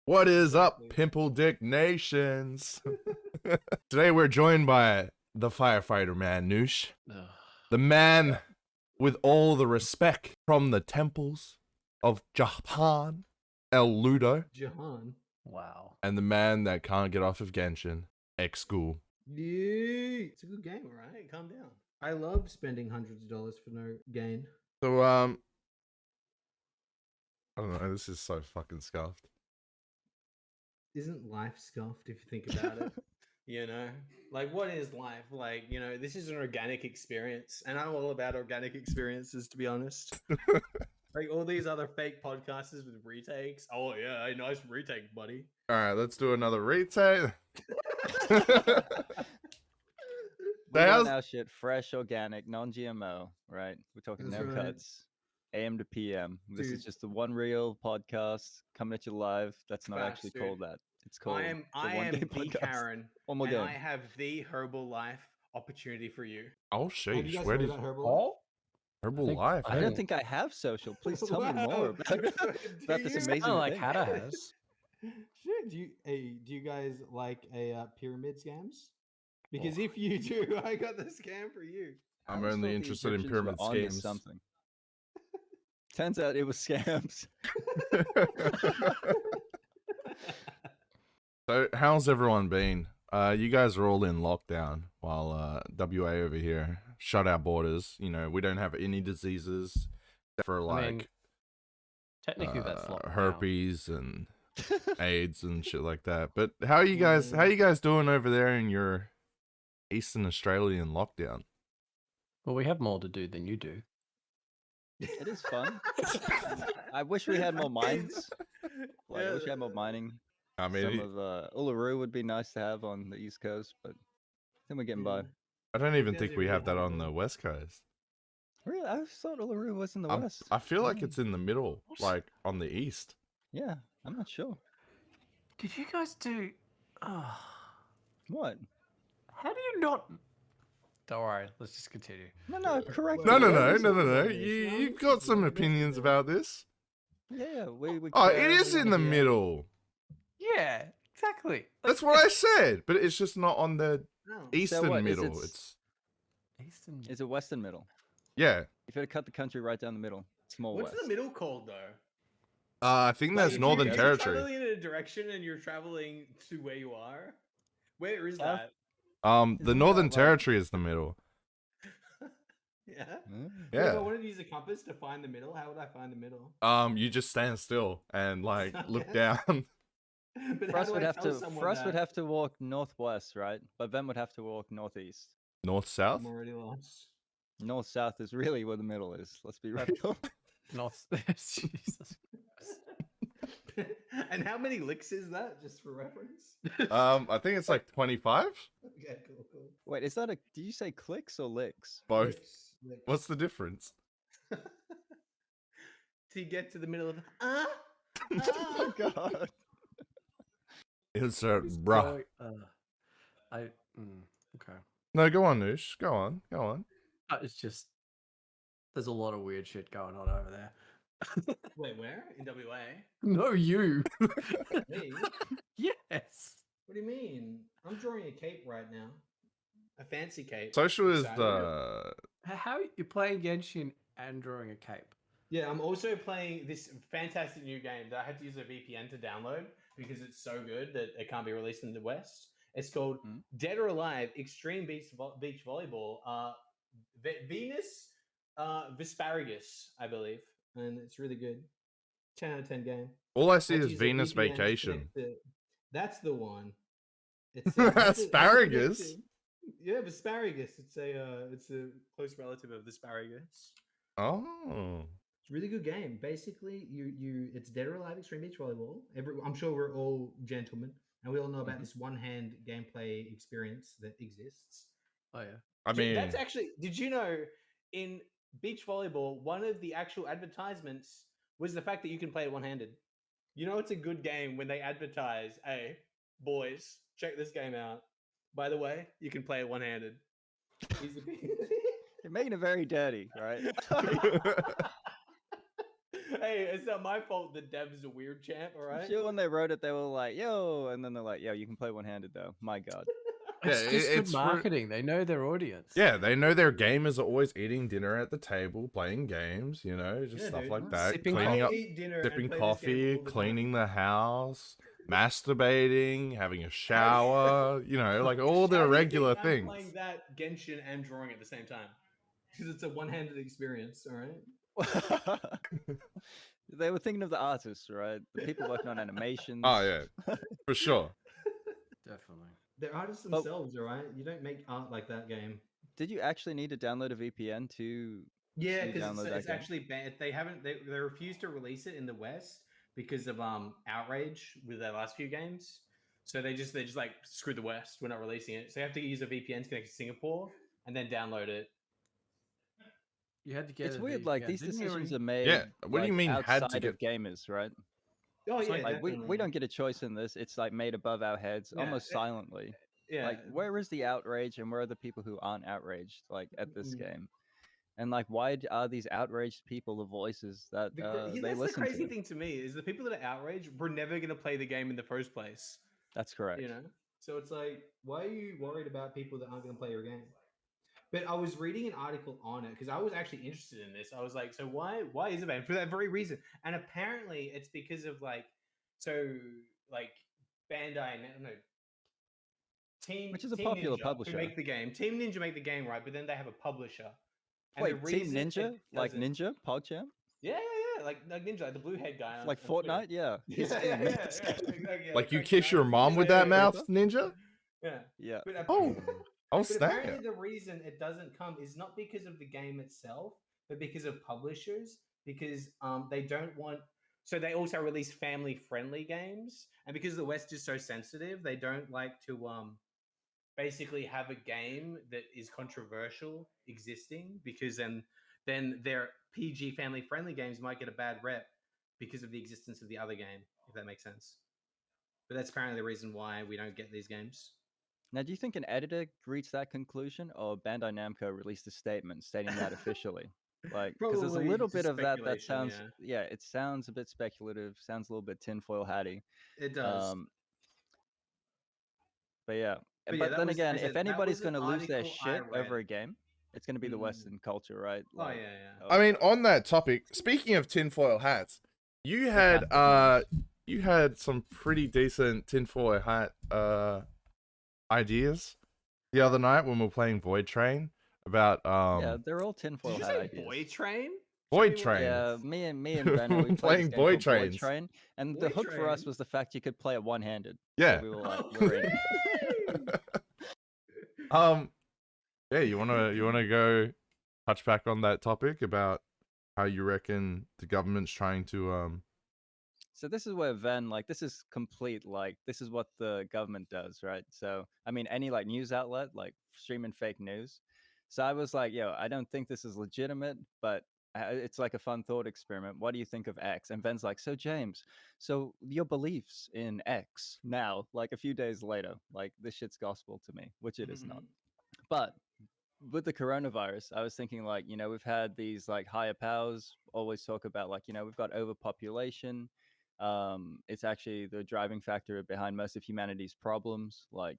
What is up, Pimple Dick Nations? Today we're joined by the firefighter man, NOOOOSH. The man with all the respect from the temples of Japan, El Ludo. Jahan. Wow. And the man that can't get off of Genshin, xGHOUL. Yeah, it's a good game, alright? Calm down. I love spending hundreds of dollars for no gain. So, I don't know, this is so fucking scuffed. Isn't life scuffed if you think about it? You know? Like, what is life? Like, you know, this is an organic experience. And I'm all about organic experiences, to be honest. Like, all these other fake podcasters with retakes. Oh, yeah, nice retake, buddy. Alright, let's do another retake. We got our shit fresh, organic, non-GMO, right? We're talking That's no right. cuts, AM to PM. This Dude. is just the one real podcast coming at you live. That's not Facts, actually dude. called that. It's called I am One the Day Podcast. Karen, One more and game. I have the Herbalife opportunity for you. Oh, Have you sheesh. guys Where heard did about Herbalife? Herbalife? I don't think I have social. Please tell me more about this amazing like thing. Hannah has. Sure. Do you guys like a pyramid scams? Because if you do, I got the scam for you. I I'm always only thought the interested in Egyptians pyramid were onto schemes. Something. Turns out it was scams. So, how's everyone been? You guys are all in lockdown while WA over here shut our borders. You know, we don't have any diseases except for like Technically, that's locked down. herpes and AIDS and shit like that. But how are you guys? How you guys doing over there in your Eastern Australian lockdown? Well, we have more to do than you do. It is fun. I wish we had more mines. Like, I wish we had more mining. I mean, Some of Uluru would be nice to have on the East Coast, but I think we're getting by. I don't even Does think it we really have that have on the one? West Coast. Really? I thought Uluru was in the West. I feel like it's in the middle, like on the east. Yeah, I'm not sure. Did you guys do? Oh, What? how do you not? Don't worry. Let's just continue. No, correct. No. Well, You've got some opinions about this. Yeah, we Oh, care, it is we in the wanna hear. middle. Yeah, exactly. That's what I said, but it's just not on the No. eastern what, is middle. it- It's Eastern. It's a Western middle. yeah. If you had to cut the country right down the middle, small What's West. the middle called though? I think that's If Northern if Territory. You're traveling in a direction and you're traveling to where you are. Where is South? that? The Isn't Northern that right? Territory is the middle. Yeah. Mm. If I Yeah. wanted to use a compass to find the middle, how would I find the middle? You just stand still and like look Okay. down. But For how us, do would I have tell to. someone For us, that? would have to walk northwest, right? But then would have to walk northeast. North, south. I'm already lost. North south is really where the middle is. Let's be That's- real. Not. Jesus. And how many licks is that, just for reference? I think it's like 25. Okay, cool. Wait, is that a? Did you say clicks or licks? Both. Licks. What's the difference? To get to the middle of Oh God. It's bruh. Okay. No, go on, Noosh. Go on. It's just there's a lot of weird shit going on over there. Wait, where? In WA? No, you. Me? Yes. What do you mean? I'm drawing a cape right now. A fancy cape. Social is Excited. How you playing Genshin and drawing a cape? Yeah, I'm also playing this fantastic new game that I had to use a VPN to download because it's so good that it can't be released in the West. It's called Dead or Alive Extreme Beach Volleyball. Venus Visparagus, I believe. And it's really good. 10 out of 10 game. All I see Had to is use a Venus VPN to Vacation. connect to- That's the one. It's Asparagus? Yeah, asparagus. It's a close relative of the asparagus. Oh. It's a really good game. Basically, it's Dead or Alive Extreme Beach Volleyball. I'm sure we're all gentlemen, and we all know about this one-hand gameplay experience that exists. Oh yeah. I mean, That's actually. Did you know in beach volleyball, one of the actual advertisements was the fact that you can play it one-handed. You know, it's a good game when they advertise, "Hey, boys, check this game out. By the way, you can play it one-handed." You're making it very dirty, right? Hey, it's not my fault the devs are weird, champ. All I'm right. sure when they wrote it, they were like, "Yo," and then they're like, "Yo, you can play one-handed though." My God. It's Yeah, just good it's marketing. They know their audience. Yeah, they know their gamers are always eating dinner at the table, playing games, you know, just Yeah, stuff dude. like that. Sipping Cleaning up, eat dinner and sipping play this game coffee, all the cleaning time. the house, masturbating, having a shower, you know, like all the How do you regular think I'm things. playing that Genshin and drawing at the same time because it's a one-handed experience. All right. They were thinking of the artists, right? The people working on animations. Oh, yeah, for sure. Definitely. They're artists But- themselves, all right. You don't make art like that game. Did you actually need to download a VPN to? Yeah, you because download that it's game? actually banned. They haven't. They refused to release it in the West because of outrage with their last few games. So they just like screw the West. We're not releasing it. So you have to use a VPN to connect to Singapore and then download it. You had to get. It's a weird. Like VPN, these didn't you, decisions or- are made. Yeah, what do you like, mean had to outside of gamers, right? Oh yeah, Like we definitely. don't get a choice in this. It's like made above our heads, Yeah, almost silently. Yeah. Like where is the outrage and where are the people who aren't outraged? Like at this Mm. game, and like why are these outraged people the voices that Yeah, they that's the listen crazy to? thing to me is the people that are outraged were never going to play the game in the first place. That's correct. You know, so it's like, why are you worried about people that aren't going to play your game? But I was reading an article on it because I was actually interested in this. I was like, so why is it banned? For that very reason. And apparently it's because of like Bandai, no, Team, Which is a Team popular Ninja, publisher. who make the game. Team Ninja make the game, right? But then they have a publisher. And the Wait, Team reason it Ninja, like doesn't- Ninja, PogChamp, Yeah, like Ninja, like the blue head guy. like on Twitter. Fortnite, yeah. Yeah, His team yeah, made yeah, this yeah, game. exactly, yeah, Like you correct, kiss your man. mom Yeah, with yeah, that yeah, mouth, Ninja? Yeah. Yeah. But Oh, I'll But snap apparently it. the reason it doesn't come is not because of the game itself, but because of publishers, because they don't want. So they also release family-friendly games, and because the West is so sensitive, they don't like to basically have a game that is controversial existing, because then their PG family-friendly games might get a bad rep because of the existence of the other game, if that makes sense. But that's apparently the reason why we don't get these games. Now, do you think an editor reached that conclusion, or Bandai Namco released a statement stating that officially? Like, because there's a Probably little just bit of that speculation, sounds, yeah. it sounds a bit speculative, sounds a little bit tinfoil hatty. It does. But yeah, But yeah, but that then was- again, I said if that anybody's was an going to lose their article I shit over read. a game, it's going to be the Mm. Western culture, right? Oh Like, yeah. I mean, on that topic, speaking of tinfoil hats, you had some pretty decent tinfoil hat ideas the other night when we were playing Void Train about yeah, they're all tinfoil Did you hat say ideas. Boy Train? Void Show me what- Train. Yeah, me and Ben, we played Playing this game Boy called Trains. Train, and Boy the hook for us Train? was the fact you could play it one-handed. Yeah. So we were like, Oh, we're in. Yeah, you wanna go touch back on that topic about how you reckon the government's trying to So this is where Ven, like, this is complete, like, this is what the government does, right? So, I mean, any, like, news outlet, like, streaming fake news. So I was like, yo, I don't think this is legitimate, but it's like a fun thought experiment. What do you think of X? And Ven's like, so James, so your beliefs in X now, like, a few days later, like, this shit's gospel to me, which it is not. But with the coronavirus, I was thinking, like, you know, we've had these, like, higher powers always talk about, like, you know, we've got overpopulation. It's actually the driving factor behind most of humanity's problems, like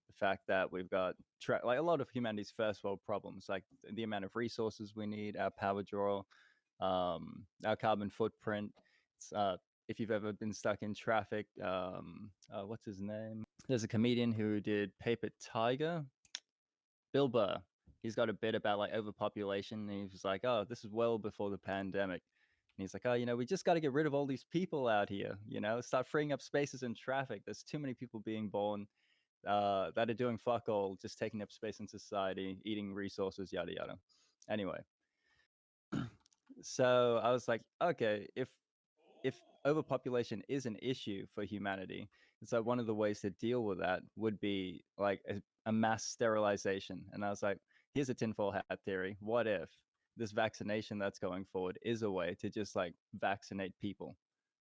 the fact that we've got like a lot of humanity's first world problems, like the amount of resources we need, our power draw, our carbon footprint. It's, if you've ever been stuck in traffic, what's his name? There's a comedian who did Paper Tiger, Bill Burr. He's got a bit about like overpopulation. And he was like, oh, this is well before the pandemic. And he's like, oh, you know, we just got to get rid of all these people out here, you know, start freeing up spaces in traffic. There's too many people being born that are doing fuck all, just taking up space in society, eating resources, yada, yada. Anyway, so I was like, okay, if overpopulation is an issue for humanity, so one of the ways to deal with that would be like a mass sterilization. And I was like, here's a tinfoil hat theory. What if this vaccination that's going forward is a way to just like vaccinate people?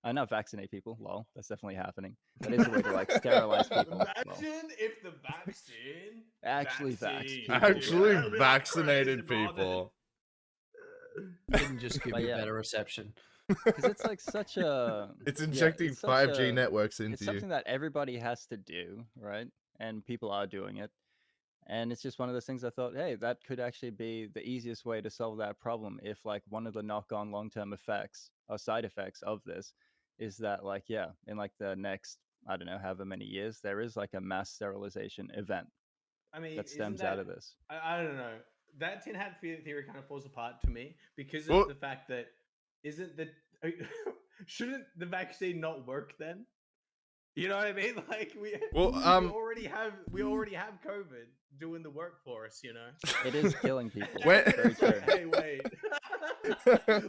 Not vaccinate people, lol. That's definitely happening. That is a way to like sterilize people. Imagine if the vaccine Actually vax people. actually Yeah, vaccinated crazy, Marvin. people. Didn't just give But you yeah. better reception. because it's like such a It's yeah, injecting it's such 5G a networks it's into you. something that everybody has to do, right? And people are doing it. And it's just one of those things I thought, hey, that could actually be the easiest way to solve that problem if like one of the knock-on long-term effects or side effects of this is that like, yeah, in like the next, I don't know, however many years, there is like a mass sterilization event I mean, that isn't stems out that? of this. I don't know. That tin hat theory kind of falls apart to me because Well- of the fact that isn't the shouldn't the vaccine not work then? You know what I mean? Like Well, we already have COVID doing the work for us. You know, It is killing people. When- Very It's like, true. hey, wait.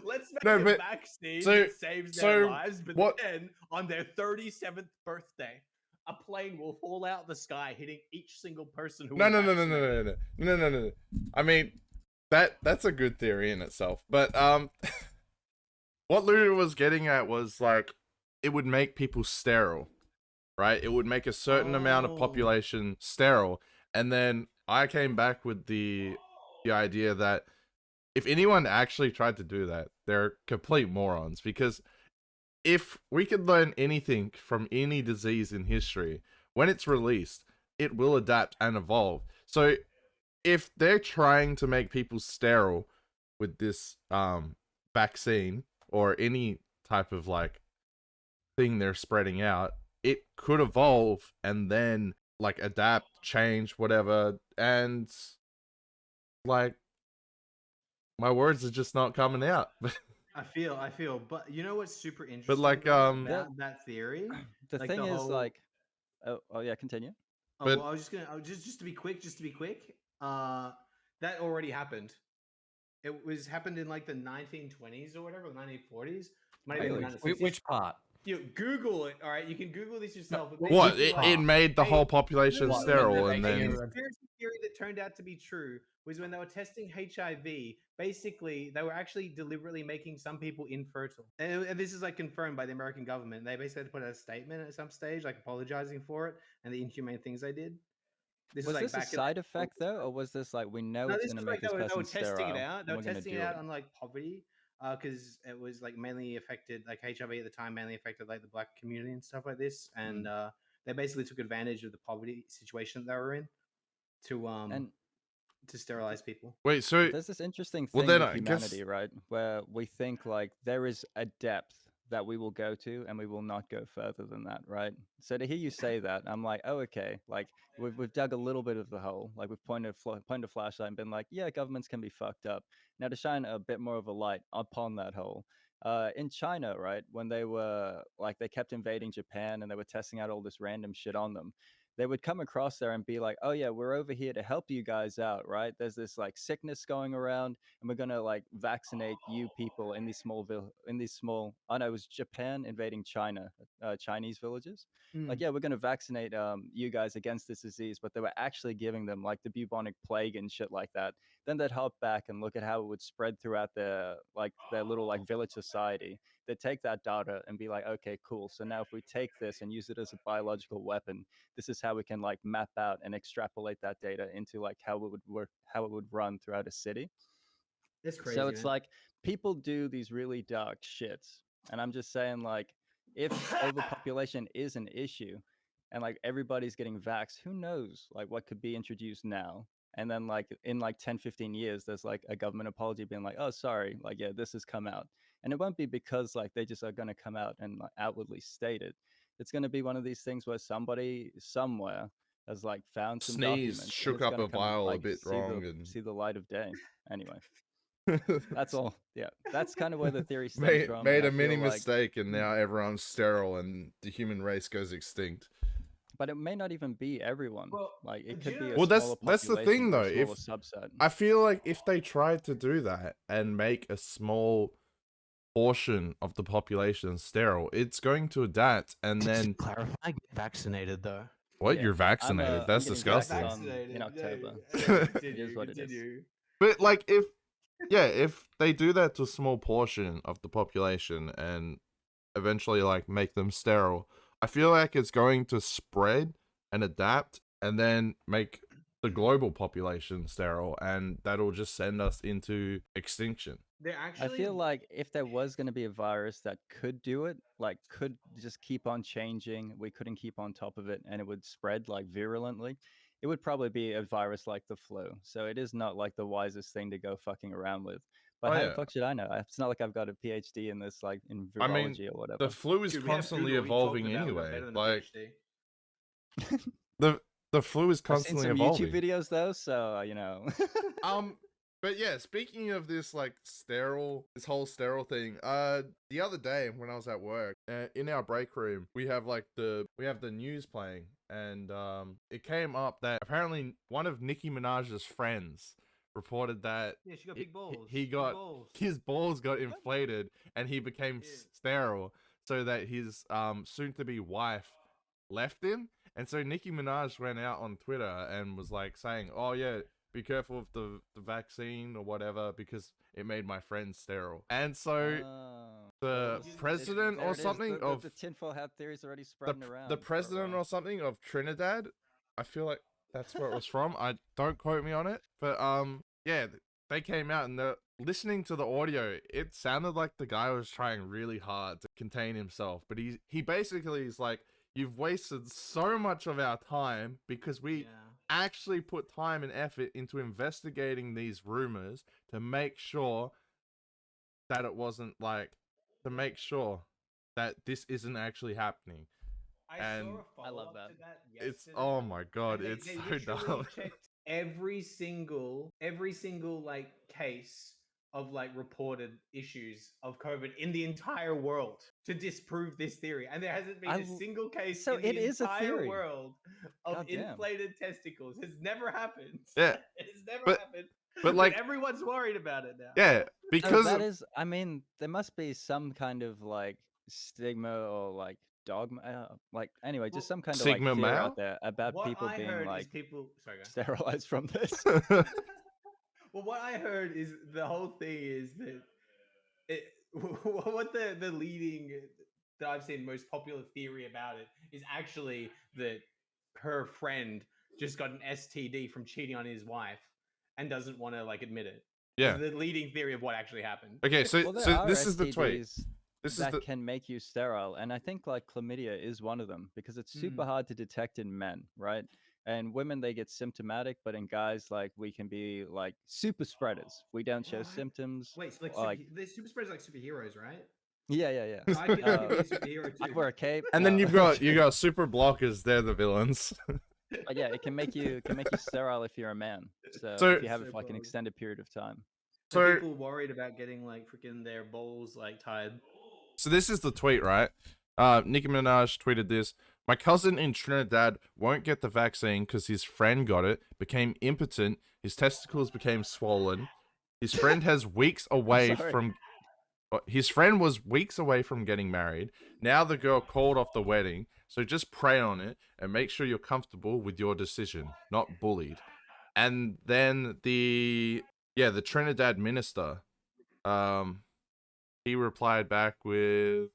Let's make No, a but- vaccine so- that saves their so lives, but what- then on their 37th birthday, a plane will fall out the sky, hitting each single person who. No, was no, no, no, vaccinated. no. I mean, that's a good theory in itself. But what Lulu was getting at was like it would make people sterile, right? It would make a certain amount of Oh. population sterile, and then I came back with the idea that if anyone actually tried to do that, they're complete morons. Because if we could learn anything from any disease in history, when it's released, it will adapt and evolve. So if they're trying to make people sterile with this vaccine or any type of like thing they're spreading out, it could evolve and then like adapt, change, whatever, and like my words are just not coming out. I feel, but you know what's super interesting? But like about that theory. The Like thing the is whole- like, oh yeah, continue. Oh, But- well, I was just gonna just to be quick. That already happened. It happened in like the 1920s or whatever, 1940s. Might have been the 1960s. Which part? You Google it. All right, you can Google this yourself. but what basically, it made the Hey, whole population What, sterile, and the then conspiracy theory that turned out to be true was when they were testing HIV. Basically, they were actually deliberately making some people infertile, and this is like confirmed by the American government. They basically had to put out a statement at some stage, like apologizing for it and the inhumane things they did. This Was is like this a back in, side effect though, or was this like we know no, it's this going to was make like this they were person testing sterile? it out. They and were we're gonna testing do it out it? on like poverty, because it was like mainly affected, like HIV at the time mainly affected like the black community and stuff like this, and they basically took advantage of the poverty situation they were in to And to sterilize people. wait, so there's this interesting Well, thing then with I guess- humanity, right? Where we think like there is a depth that we will go to and we will not go further than that, right? So to hear you say that, I'm like, oh, okay. Like we've dug a little bit of the hole. Like we've pointed a flashlight and been like, yeah, governments can be fucked up. Now to shine a bit more of a light upon that hole. In China, right, when they were like they kept invading Japan and they were testing out all this random shit on them, they would come across there and be like, oh yeah, we're over here to help you guys out, right? There's this like sickness going around and we're gonna like vaccinate you people in these small oh no, it was Japan invading China, Chinese villages. Like, yeah, we're gonna vaccinate you guys against this disease, but they were actually giving them like the bubonic plague and shit like that. Then they'd hop back and look at how it would spread throughout their little like village society. They'd take that data and be like, okay, cool. So now if we take this and use it as a biological weapon, this is how we can like map out and extrapolate that data into like how it would work, how it would run throughout a city. That's crazy. So it's man. like people do these really dark shits. And I'm just saying, like, if overpopulation is an issue and like everybody's getting vaxxed, who knows like what could be introduced now? And then like in like 10, 15 years, there's like a government apology being like, oh, sorry, like, yeah, this has come out. And it won't be because like they just are going to come out and like, outwardly state it. It's going to be one of these things where somebody somewhere has like found some Sneezed, documents and shook it's up gonna a come, vial a like, bit see wrong the, and- see the light of day. Anyway, that's all. Yeah, that's kind of where the theory stems from. made and a I mini feel like- mistake, and now everyone's sterile, and the human race goes extinct. But it may not even be everyone. Well, Like it do could you be know- a Well, that's smaller the thing, population or a though. If- smaller subset. I feel like if they tried to do that and make a small portion of the population sterile, it's going to adapt, and then clarify, get vaccinated though. what? Yeah, You're vaccinated? I'm That's getting disgusting. vaccinated. in October. Continue, It is what it is. continue. But like, if they do that to a small portion of the population and eventually like make them sterile, I feel like it's going to spread and adapt and then make the global population sterile, and that'll just send us into extinction. They're I actually. feel like if there was going to be a virus that could do it, like could just keep on changing, we couldn't keep on top of it, and it would spread like virulently, it would probably be a virus like the flu. So it is not like the wisest thing to go fucking around with. But Oh, how yeah. the fuck should I know? It's not like I've got a PhD in this, like in I mean, virology or whatever. the flu is Dude, we have constantly Google, we talked evolving about it, we're anyway. better than a Like PhD. the flu is I've seen constantly some evolving. YouTube videos though, so you know. But yeah, speaking of this like this whole sterile thing, the other day when I was at work, in our break room, we have the news playing, and it came up that apparently one of Nicki Minaj's friends reported that Yeah, she got big balls. he Big got balls. his balls got inflated and he became sterile, so that his soon-to-be wife left him. And so Nicki Minaj went out on Twitter and was like saying, "Oh yeah, be careful of the vaccine or whatever because it made my friend sterile." And so the president or something of the tinfoil hat theory is already the, spreading around. the president or something of Trinidad, I feel like that's where it was from. I don't quote me on it, but yeah, they came out and they're listening to the audio. It sounded like the guy was trying really hard to contain himself, but he basically is like, "You've wasted so much of our time because we actually put time and effort into investigating these rumors to make sure that it wasn't like, to make sure that this isn't actually happening." I love that. It's, oh my god, And it's they so literally dumb. checked every single like case of like reported issues of COVID in the entire world to disprove this theory, and there hasn't been a single case So in it the is a entire theory. world of Goddamn. inflated testicles. It's never happened. Yeah. It's never But- happened. but, like- everyone's worried about it now. Yeah, So because that is, I mean, there must be some kind of like stigma or like dogma, like anyway, just some kind of like Sigma fear male? out there about What people I being heard like is people. Sorry, guys. sterilized from this. Well, what I heard is the whole thing is that what the leading that I've seen most popular theory about it is actually that her friend just got an STD from cheating on his wife and doesn't want to like admit it. yeah. It's the leading theory of what actually happened. Okay, so Well, there so are this is the tweet. STDs This is that the can make you sterile, and I think like chlamydia is one of them because it's super hard to detect in men, right? And women, they get symptomatic, but in guys, like we can be like super spreaders. We don't show What? symptoms. Wait, so like the super spreaders like superheroes, right? yeah. I think I could be a superhero I too. wear a cape, and then no. you got super blockers. They're the villains. But yeah, it can make you sterile if you're a man. So, So- if you have it So for like an broad. extended period of time. So So people worried about getting like freaking their balls like tied. so this is the tweet, right? Nicki Minaj tweeted this. "My cousin in Trinidad won't get the vaccine because his friend got it, became impotent, his testicles became swollen. His friend has weeks away sorry. from... His friend was weeks away from getting married. Now the girl called off the wedding, so just pray on it and make sure you're comfortable with your decision, not bullied." And then the Trinidad minister, he replied back with,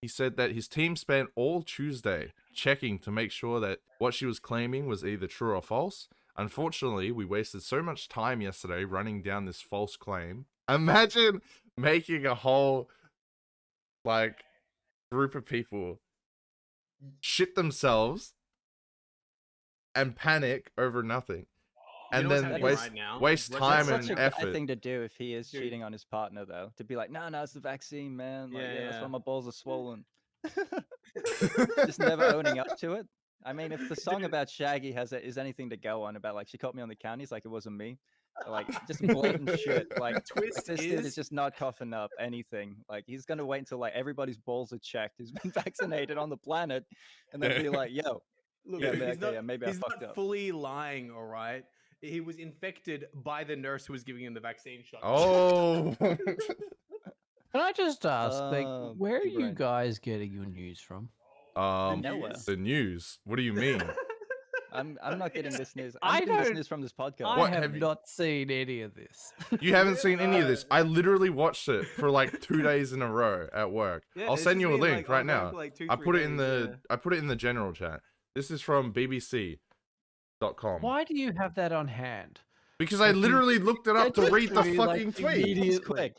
he said that his team spent all Tuesday checking to make sure that what she was claiming was either true or false. "Unfortunately, we wasted so much time yesterday running down this false claim." Imagine making a whole, like, group of people shit themselves and panic over nothing. You And know what's then happening right now? waste What's time happening Such and a right guy effort. thing to do if he is Dude. cheating on his partner, though, to be like, no, it's the vaccine, man. Like, Yeah, that's yeah. why my balls are swollen. Just never owning up to it. I mean, if the song about Shaggy is anything to go on about, like, she caught me on the counties, like it wasn't me. Like, just blatant shit. Like, twist this dude is is- just not coughing up anything. Like, he's gonna wait until like everybody's balls are checked, who's been vaccinated on the planet, and then be like, yo, Look, yeah, he's okay, not, yeah, maybe I he's fucked not up. fully lying, all right? He was infected by the nurse who was giving him the vaccine shot. Oh. Can I just ask, like, where are big you brain. guys getting your news from? Nowhere. The news. What do you mean? I'm not getting this news. I I'm getting this don't- news from this podcast. I What, have have you- not seen any of this. You haven't seen any of this. I literally watched it for like 2 days in a row at work. Yeah, I'll it's send just you a been, link like, right ongoing now. for, like, I 2-3 put it in days, the I put it in the general chat. This is from BBC.com. .com. Why do you have that on hand? Because I Like, you- literally looked it up to That's read the literally, like, fucking tweet. immediate- It's quick.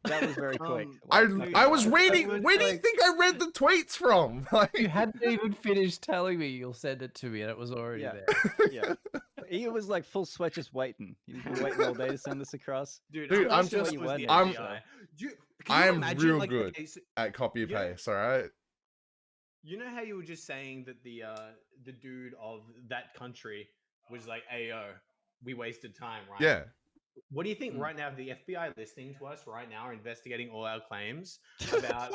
That was very quick. I Like, I was That reading. was Where do you like- think I read the tweets from? Like, You hadn't even finished telling me you'll send it to me, and it was already Yeah. there. yeah. He was like full sweat, just waiting. He's been waiting all day to send this across. Dude, Dude, I'm sure just- it was the I'm- FBI. Can you I'm imagine, real like, good. okay, so at copy Yeah. paste, all right. you know how you were just saying that the dude of that country was like, "Ayo, we wasted time," right? Yeah. What do you think Mm. right now? If the FBI listening to us right now are investigating all our claims about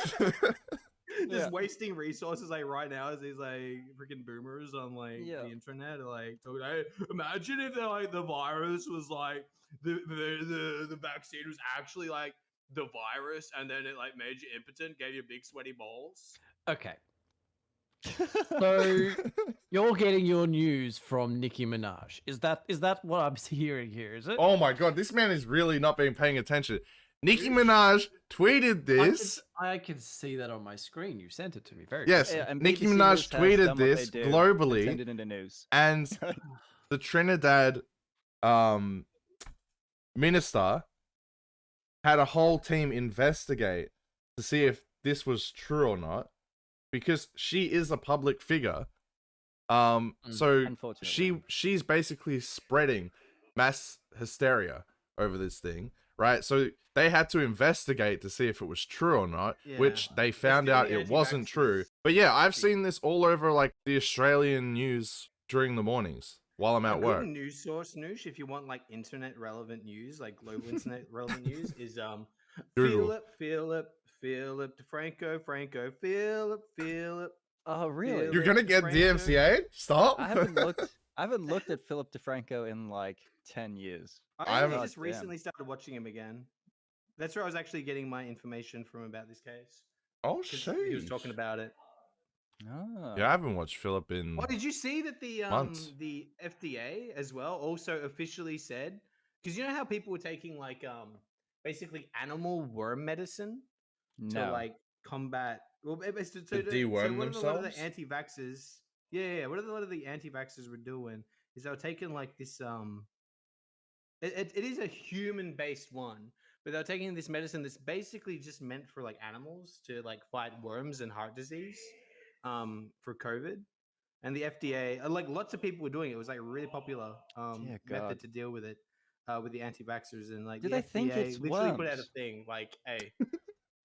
just Yeah. wasting resources like right now as these like freaking boomers on like Yeah. the internet are like talking, hey, imagine if like the virus was like the vaccine was actually like the virus and then it like made you impotent, gave you big sweaty balls. Okay, so you're getting your news from Nicki Minaj. Is that what I'm hearing here? Is it? Oh my god, this man is really not been paying attention. Nicki Minaj tweeted this. I can see that on my screen. You sent it to me. Very Yes, Yeah, and Nicki BBC Minaj News has tweeted done what they this do and globally, turned it into news. and the Trinidad minister had a whole team investigate to see if this was true or not, because she is a public figure. So Unfortunately. she's basically spreading mass hysteria over this thing, right? So they had to investigate to see if it was true or not, which they found still out the it wasn't true. anti-vaxxers. But yeah, I've seen this all over like the Australian news during the mornings while I'm A at good work. news source, Noosh, if you want like internet relevant news, like global internet relevant news, is Google. Philip DeFranco, Philip. Oh, really? Phil- You're gonna get Franco. DMCA? Stop. I haven't looked. I haven't looked at Philip DeFranco in like 10 years. I I'm- only just God damn. recently started watching him again. That's where I was actually getting my information from about this case. Oh 'Cause shit. He was talking about it. Oh. Yeah, I haven't watched Philip in. Oh, did you see that Months. the FDA as well also officially said, because you know how people were taking like basically animal worm medicine to No. like combat it's to deworm what a lot of the themselves? anti-vaxxers what a lot of the anti-vaxxers were doing is they were taking like this it is a human based one, but they're taking this medicine that's basically just meant for like animals to like fight worms and heart disease for COVID. And the FDA, like lots of people were doing it. It was like a really popular Dear method God. to deal with it with the anti-vaxxers. And like Do the they FDA think it's literally put out a worms? thing like, hey,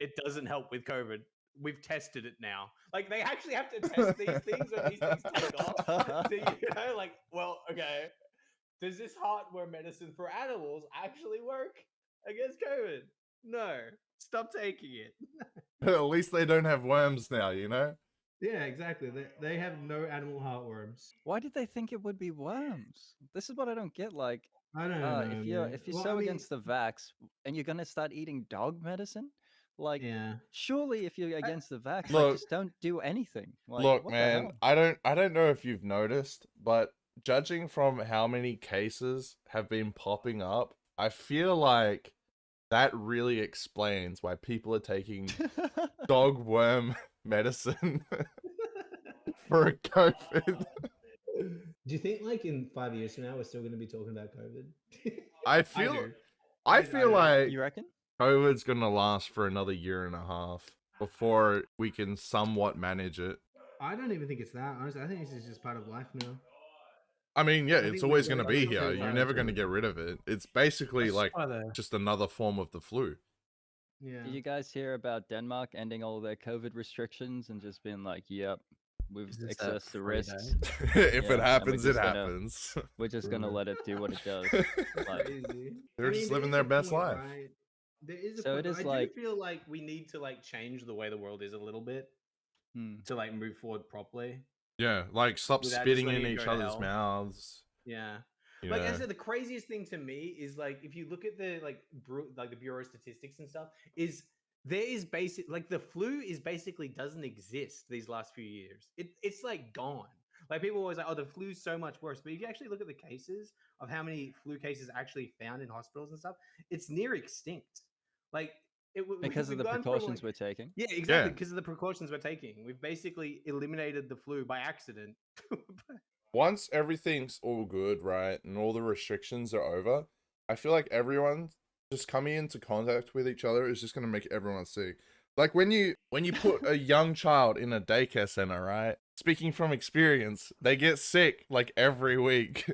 it doesn't help with COVID. We've tested it now. Like they actually have to test these things when these things take off. So, you know, like, well, okay, does this heartworm medicine for animals actually work against COVID? No. Stop taking it. At least they don't have worms now, you know? Yeah, exactly. They have no animal heartworms. Why did they think it would be worms? This is what I don't get. Like, I don't know. if you're so against the vax and you're gonna start eating dog medicine, like, yeah, surely if you're against the vax, Look- like, just don't do anything. Like, Look, what the man, hell? I don't know if you've noticed, but judging from how many cases have been popping up, I feel like that really explains why people are taking dog worm medicine for COVID. Do you think like in 5 years from now we're still going to be talking about COVID? I I feel do. I I feel do. like You reckon? COVID's gonna last for another year and a half before we can somewhat manage it. I don't even think it's that. Honestly, I think this is just part of life now. I mean, yeah, I it's think always we're gonna very be much here. so You're far never into gonna it. get rid of it. It's basically That's like why the- just another form of the flu. Yeah. Did you guys hear about Denmark ending all their COVID restrictions and just being like, "Yep, we've Is this that assessed the 3 risks. days? If Yeah, it and happens, we're it just gonna- happens. We're just gonna let it do what it does." Like, Crazy. They're just living there their is a best point, life. right? There is a So point, it but is I like- do feel like we need to like change the way the world is a little bit to like move forward properly. Yeah, like stop Without just spitting letting in it each go to other's hell. mouths. Yeah. You Like I know. said, the craziest thing to me is like if you look at the like the Bureau of Statistics and stuff, is there is basic like the flu is basically doesn't exist these last few years. It's like gone. Like people always like, oh, the flu's so much worse. But if you actually look at the cases of how many flu cases actually found in hospitals and stuff, it's near extinct. Like because of we've the gone from, precautions like- we're taking. Yeah, exactly. Because of the precautions we're taking, we've basically eliminated the flu by accident. once everything's all good, right, and all the restrictions are over, I feel like everyone just coming into contact with each other is just gonna make everyone sick. Like when you put a young child in a daycare center, right? Speaking from experience, they get sick like every week.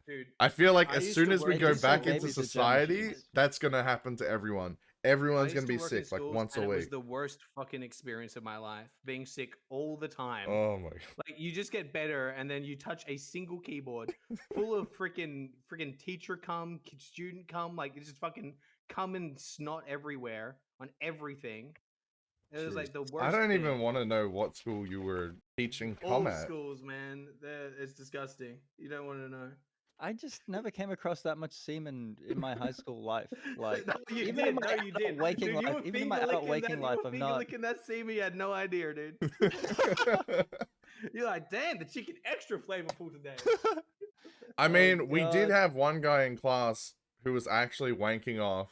Dude, I feel like I as used soon to as we work go in back schools. into Babies are germ society, machines. that's gonna happen to everyone. Everyone's gonna be sick like once a and it was week. the worst fucking experience of my life, being sick all the time. Oh my god. Like you just get better, and then you touch a single keyboard full of freaking teacher cum, student cum, like it's just fucking cum and snot everywhere on everything. It was like the worst. I don't thing. even want to know what school you were teaching All com at. schools, man. It's disgusting. You don't want to know. I just never came across that much semen in my high school life. Like No, you even did. in my No, you did. waking Dude, you life, were even in my finger adult licking waking life, I'm not. licking that semen. You had no idea, dude. You're like, damn, the chicken extra flavorful today. I mean, we did God. have one guy in class who was actually wanking off.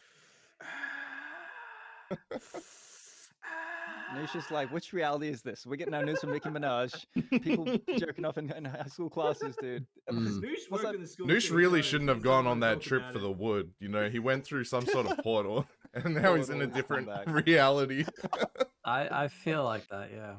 And it's just like, which reality is this? We're getting our news from Nicki Minaj. People jerking off in high school classes, dude. Mm. Noosh What's worked up? in the school. Noosh too, really so shouldn't he's have the gone one on to that talk trip about for it. the wood. You know, he went through some sort of portal, and now he's in a Portal, different come reality. I feel like that, yeah.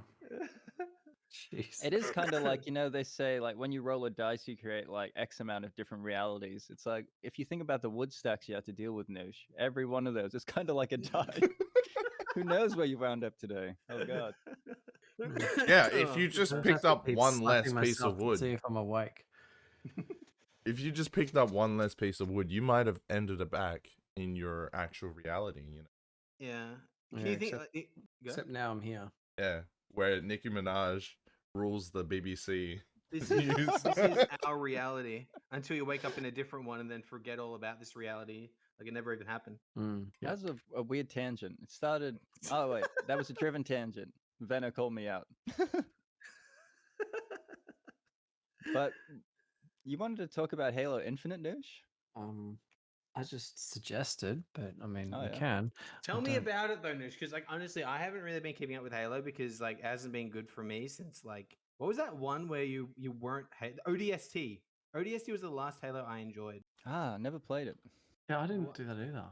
Jeez. It is kind of like, you know, they say like when you roll a dice, you create like X amount of different realities. It's like if you think about the wood stacks you have to deal with, Noosh, every one of those is kind of like a die. Who knows where you wound up today? Oh God. Yeah, if you just I picked have to up keep one less slapping piece myself of to wood, see if I'm awake. if you just picked up one less piece of wood, you might have ended up back in your actual reality. You know, Yeah. Can Yeah, you think? except- Go. Except now I'm here. yeah, where Nicki Minaj rules the BBC. This news. is our reality until you wake up in a different one and then forget all about this reality. Like it never even happened. Mm. Yeah. That's a weird tangent. It started. Oh wait, that was a driven tangent. Venna called me out. But you wanted to talk about Halo Infinite, Noosh? I just suggested, but I mean, Oh, you yeah. can. Tell I me don't- about it though, Noosh, because like honestly, I haven't really been keeping up with Halo because like it hasn't been good for me since like what was that one where you weren't ODST? ODST was the last Halo I enjoyed. Ah, never played it. Yeah, I didn't What? do that either.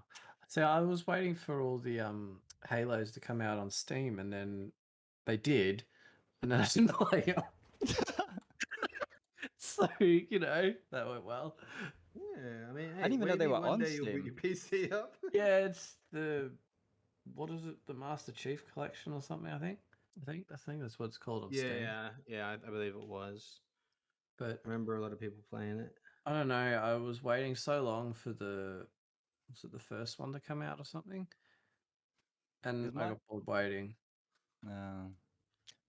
So I was waiting for all the Halos to come out on Steam, and then they did, and then I didn't play them. So you know that went well. Yeah, I mean, I didn't even know they maybe were one on day you'll Steam. boot your PC up. Yeah, it's the what is it? The Master Chief Collection or something? I think that's what it's called on Steam. Yeah, I believe it was. But I remember a lot of people playing it. I don't know. I was waiting so long for was it the first one to come out or something? And Is I my- got bored waiting.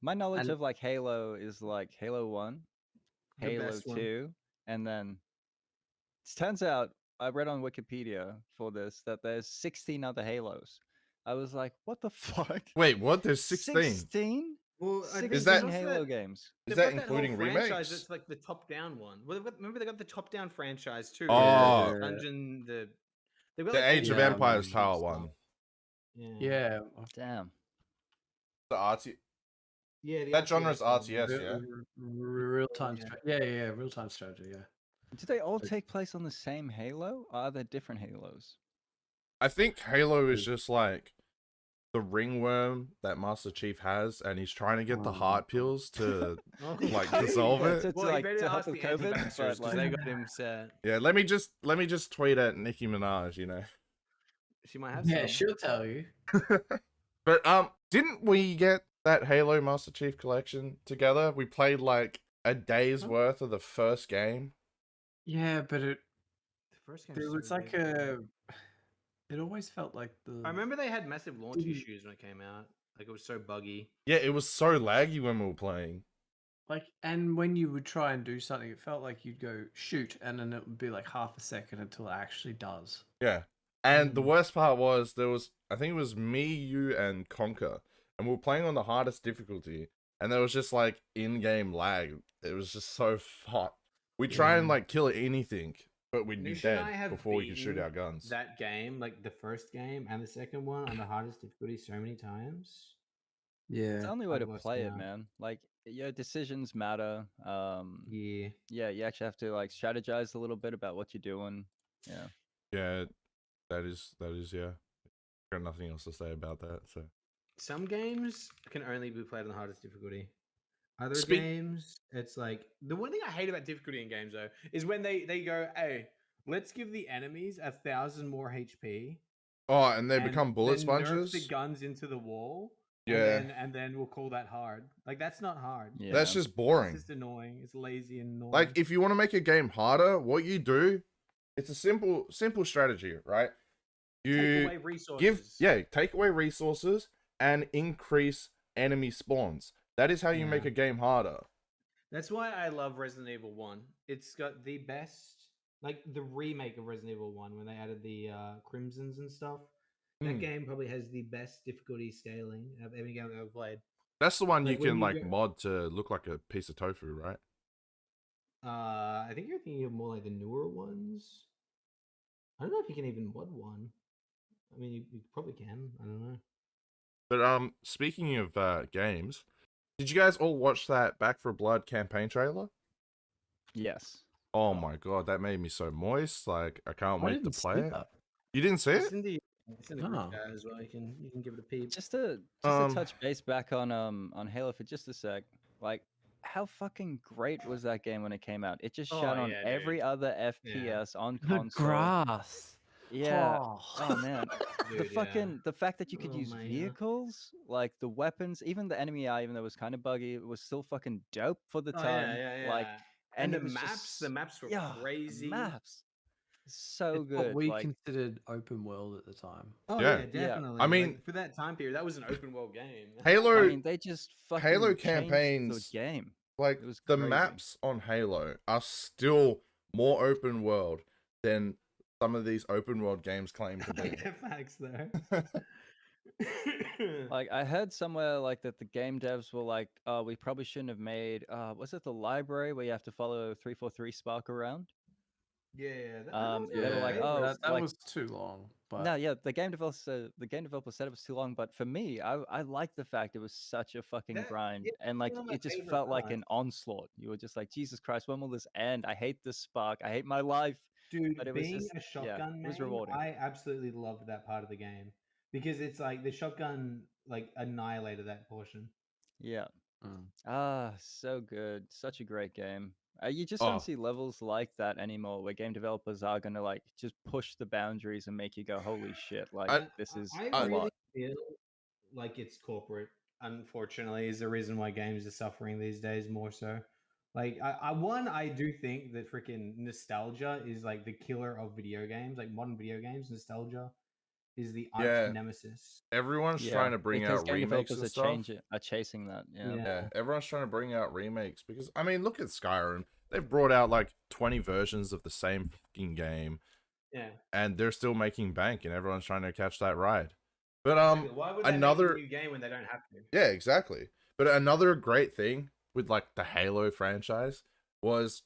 My knowledge And- of like Halo is like Halo 1, The Halo best one. 2, and then it turns out I read on Wikipedia for this that there's 16 other Halos. I was like, what the fuck? Wait, what? There's 16. 16? Well, I think 16 that- it's Halo that- games. Is they've that got whole including franchise remakes? It's like the top-down one. Well, remember they got the top-down franchise too. Oh. the dungeon. They've got The like, Age of all Empires the Tower stuff. one. Yeah. Yeah, Damn. The RT. Yeah, the That genre's one. RTS, yeah. real time. Yeah. Yeah, real time strategy. Yeah. Do they all take place on the same Halo? Or are there different Halos? I think Halo is just like the ringworm that Master Chief has, and he's trying to get the heart pills to like dissolve Yeah, it. to, Well, like, you better to help ask with the COVID, anti-vaxxers but, 'cause like- they got him set. Yeah, let me just tweet at Nicki Minaj, you know. She might have Yeah, some. she'll tell you. But didn't we get that Halo Master Chief collection together? We played like a day's worth of the first game. Yeah, but The first game there was like it always felt like the. I remember they had massive launch Didn't- issues when it came out. Like it was so buggy. Yeah, it was so laggy when we were playing. Like, and when you would try and do something, it felt like you'd go shoot, and then it would be like half a second until it actually does. Yeah. And the worst part was I think it was me, you, and Conker, and we were playing on the hardest difficulty, and there was just like in-game lag. It was just so hot. We try and Yeah. like kill anything, but we'd be Noosh and I dead have before we could shoot beaten our guns. That game, like the first game and the second one, on the hardest difficulty so many times. It's the Yeah. only way to Almost play it, now. man. Like, your decisions matter. Yeah. Yeah, you actually have to like strategize a little bit about what you're doing. Yeah. Yeah, that is yeah. Got nothing else to say about that. So Some games can only be played on the hardest difficulty. Other Speak- games, it's like the one thing I hate about difficulty in games though is when they go, hey, let's give the enemies 1,000 more HP. oh, and they and become bullet then nerf sponges. the guns into the wall. Yeah. And then we'll call that hard. Like that's not hard. Yeah. That's just It's boring. just annoying. It's lazy and annoying. Like if you want to make a game harder, what you do, it's a simple strategy, right? take You away resources. take away resources and increase enemy spawns. That is how you make Yeah. a game harder. That's why I love Resident Evil 1. It's got the best, like the remake of Resident Evil 1 when they added the Crimsons and stuff. That game probably has the best difficulty scaling of any game I've ever played. That's the one Like, you when can you like go- mod to look like a piece of tofu, right? I think you're thinking of more like the newer ones. I don't know if you can even mod one. I mean, you probably can. I don't know. But speaking of games, did you guys all watch that Back for Blood campaign trailer? Yes. Oh my god, that made me so moist. Like I can't I wait to didn't see play it. that. You didn't see It's it? in the group Oh. chat as well. You can give it a peep. Just to touch base back on Halo for just a sec. Like, how fucking great was that game when it came out? It just Oh, shot on yeah, every dude. other FPS on The console. grass. Yeah. Oh. Oh man. Dude, The fact that you could Oh, use man, yeah. vehicles, like the weapons, even the enemy eye, even though it was kind of buggy, it was still fucking dope for the Oh, time. yeah. Like, and the it was maps, just, were yeah, crazy. The maps, so It's what good. we like, considered open world at the time. Oh Yeah. yeah, Yeah. definitely. I mean- like, for that time period, that was an open world game. Halo, I mean, they just fucking Halo changed campaigns- the game. like it was the crazy. maps on Halo are still more open world than some of these open world games claim to be. Yeah, facts there. Like, I heard somewhere like that the game devs were like, "Oh, we probably shouldn't have made was it the library where you have to follow 343 Spark around?" yeah, They were like, "Oh, that like, was too long. But no, yeah." The game developer said it was too long, but for me, I liked the fact it was such a fucking That- grind, yeah, and like one of my it just favorite felt like parts. an onslaught. You were just like, Jesus Christ, when will this end? I hate this Spark. I hate my life. Dude, But it was being just- a shotgun it was main, rewarding. I absolutely loved that part of the game because it's like the shotgun like annihilated that portion. Yeah. Mm. Ah, so good. Such a great game. You just Oh. don't see levels like that anymore, where game developers are gonna like just push the boundaries and make you go, "Holy shit!" Like, this is I a really lot. feel like it's corporate. Unfortunately, is the reason why games are suffering these days more so. Like I do think that freaking nostalgia is like the killer of video games, like modern video games. Nostalgia is the arch Yeah. nemesis. Everyone's Yeah, trying to bring because out game remakes developers and stuff. are chasing that. Yeah. Yeah, everyone's trying to bring out remakes because I mean, look at Skyrim. They've brought out like 20 versions of the same fucking game, Yeah. and they're still making bank, and everyone's trying to catch that ride. But Why would they another- make a new game when they don't have to? yeah, exactly. But another great thing with like the Halo franchise was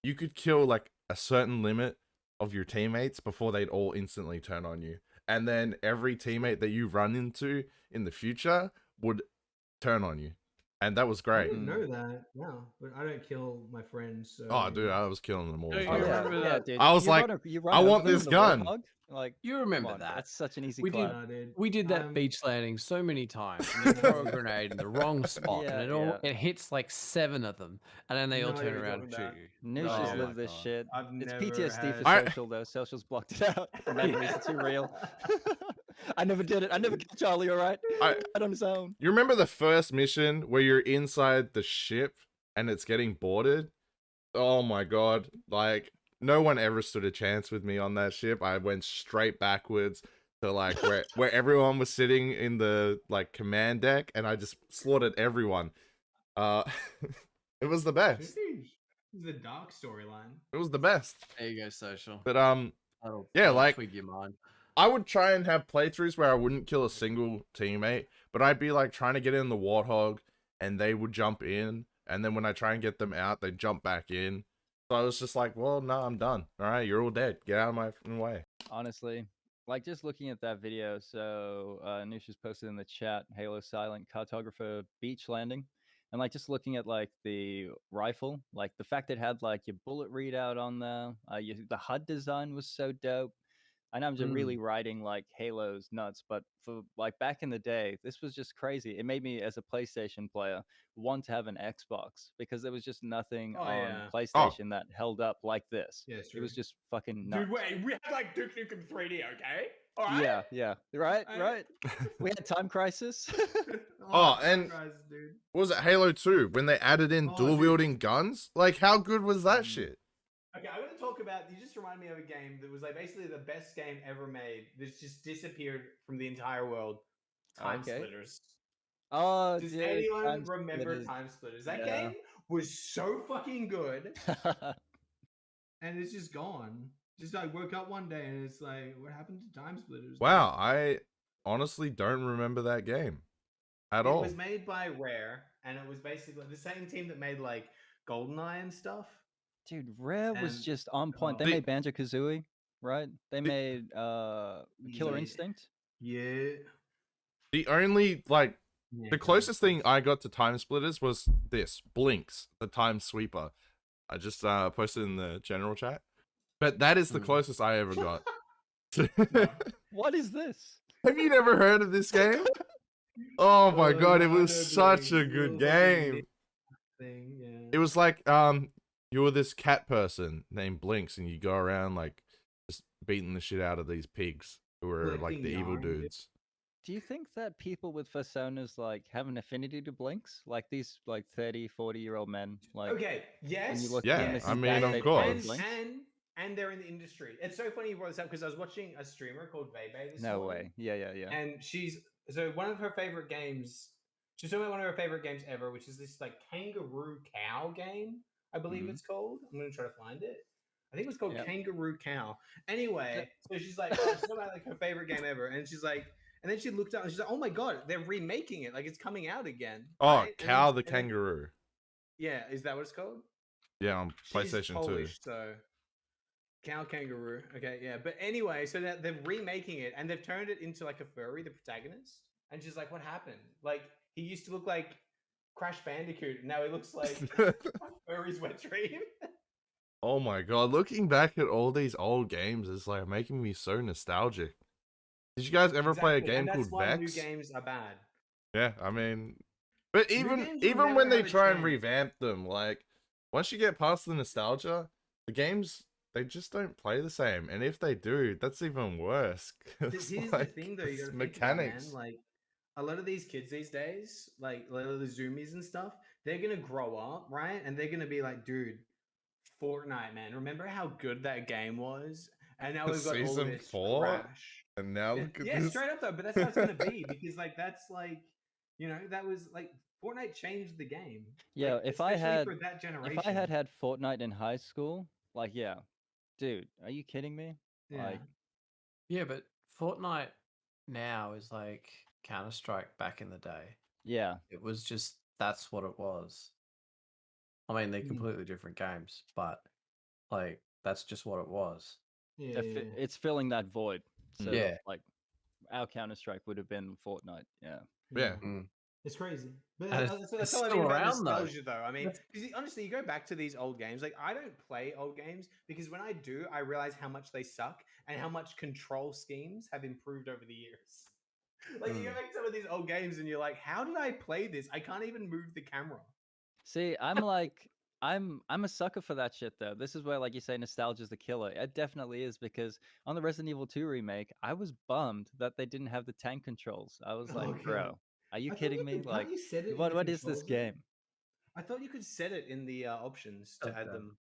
you could kill like a certain limit of your teammates before they'd all instantly turn on you, and then every teammate that you run into in the future would turn on you, and that was I great. didn't know that. No, but I don't kill my friends. So Oh, dude, I was killing them all. Oh, the you Oh time. yeah, remember yeah, that? dude. I was You like, you run I over want them this with a gun. warthog, Like, you come remember on, that? That's such an easy We did- clap. dude. We did that Um, beach landing so many times, and they throw a grenade in the wrong spot, Yeah, and yeah. it hits like 7 of them, and then they all No turn idea what around you're and talking shoot you. Noosh has Oh lived my this God. shit. I've It's never PTSD had- for I- social though. Social's blocked it out. The memories are too real. I never did it. I never killed Charlie. All right. I- Right on his own. You remember the first mission where you're inside the ship and it's getting boarded? Oh my god. Like, no one ever stood a chance with me on that ship. I went straight backwards to like where everyone was sitting in the like command deck, and I just slaughtered everyone. It was the best. This is the dark storyline. It was the best. There you go, social. But That'll like- twig your mind. I would try and have playthroughs where I wouldn't kill a single teammate, but I'd be like trying to get in the Warthog and they would jump in, and then when I try and get them out, they'd jump back in. So I was just like, well, no, I'm done. All right, you're all dead. Get out of my fucking way. Honestly, like just looking at that video, so Noosh has posted in the chat, Halo Silent Cartographer Beach Landing. And like just looking at like the rifle, like the fact it had like your bullet readout on there, the HUD design was so dope. I know I'm just really riding like Halo's nuts, but for like back in the day, this was just crazy. It made me, as a PlayStation player, want to have an Xbox because there was just nothing on PlayStation that held up like this. Yeah, it was just fucking nuts. Dude, wait, we had like Duke Nukem 3D, okay? All right? Yeah, right. We had Time Crisis. And dude. what was it, Halo 2, when they added in dual wielding guns? Like, how good was that shit? Okay, I'm gonna talk about. You just reminded me of a game that was like basically the best game ever made. That's just disappeared from the entire world. Time Splitters. Oh, does anyone remember Time Splitters? That game was so fucking good, and it's just gone. Just like woke up one day and it's like, what happened to Time Splitters? Wow, I honestly don't remember that game at all. It was made by Rare, and it was basically the same team that made like GoldenEye and stuff. Dude, Rare was just on point. They made Banjo-Kazooie, right? They made Killer Instinct. Yeah. The only like the closest thing I got to Time Splitters was this Blinks, the Time Sweeper. I just posted in the general chat, but that is the closest I ever got. What is this? Have you never heard of this game? Oh my god, it was such a good game. It was like you were this cat person named Blinks, and you go around like just beating the shit out of these pigs who were like the evil dudes. Do you think that people with personas like have an affinity to Blinks? Like these like 30, 40-year-old men? Like, yes. I mean, of course. And they're in the industry. It's so funny you brought this up because I was watching a streamer called VYPERS this No morning. way. Yeah. And so one of her favorite games, she's talking about one of her favorite games ever, which is this like Kangaroo Cow game, I believe it's called. I'm going to try to find it. I think it was called Kangaroo Cow. Anyway, so she's like, she's talking about like her favorite game ever. And she's like, and then she looked up and she's like, oh my God, they're remaking it. Like it's coming out again. Oh, right? Cow the Kangaroo. Yeah, is that what it's called? Yeah, on PlayStation 2. Polish, so Cow Kangaroo. Okay, yeah. But anyway, so that they're remaking it and they've turned it into like a furry, the protagonist. And she's like, what happened? Like, he used to look like Crash Bandicoot. And now he looks like furry's wet dream. Oh my god, looking back at all these old games is like making me so nostalgic. Did you guys ever play a game called Vex? New games are bad. Yeah, I mean, but even when they try and revamp them, like once you get past the nostalgia, the games they just don't play the same. And if they do, that's even worse. Here's the thing, though, you gotta mechanics. Think about, man, like a lot of these kids these days, like a lot of the Zoomies and stuff, they're gonna grow up, right? And they're gonna be like, dude, Fortnite, man. Remember how good that game was? And now we've got all this trash. And now look at this. Yeah, straight up though, but that's how it's gonna be because like that's like, you know, that was like Fortnite changed the game. Yeah, like, if I had had Fortnite in high school, like dude, are you kidding me? Yeah. Like, yeah, but Fortnite now is like Counter-Strike back in the day. Yeah, it was just that's what it was. I mean, they're completely different games, but like that's just what it was. Yeah, it's filling that void. So, yeah, like our Counter-Strike would have been Fortnite. Yeah. It's crazy, but it's still around though. I mean, honestly, you go back to these old games. Like, I don't play old games because when I do, I realize how much they suck and how much control schemes have improved over the years. Like, you go back to some of these old games and you're like, how did I play this? I can't even move the camera. See, I'm like, I'm a sucker for that shit though. This is where, like you say, nostalgia's the killer. It definitely is because on the Resident Evil 2 remake, I was bummed that they didn't have the tank controls. I was like, bro, are you kidding me? Like, what is this game? I thought you could set it in the options to add them.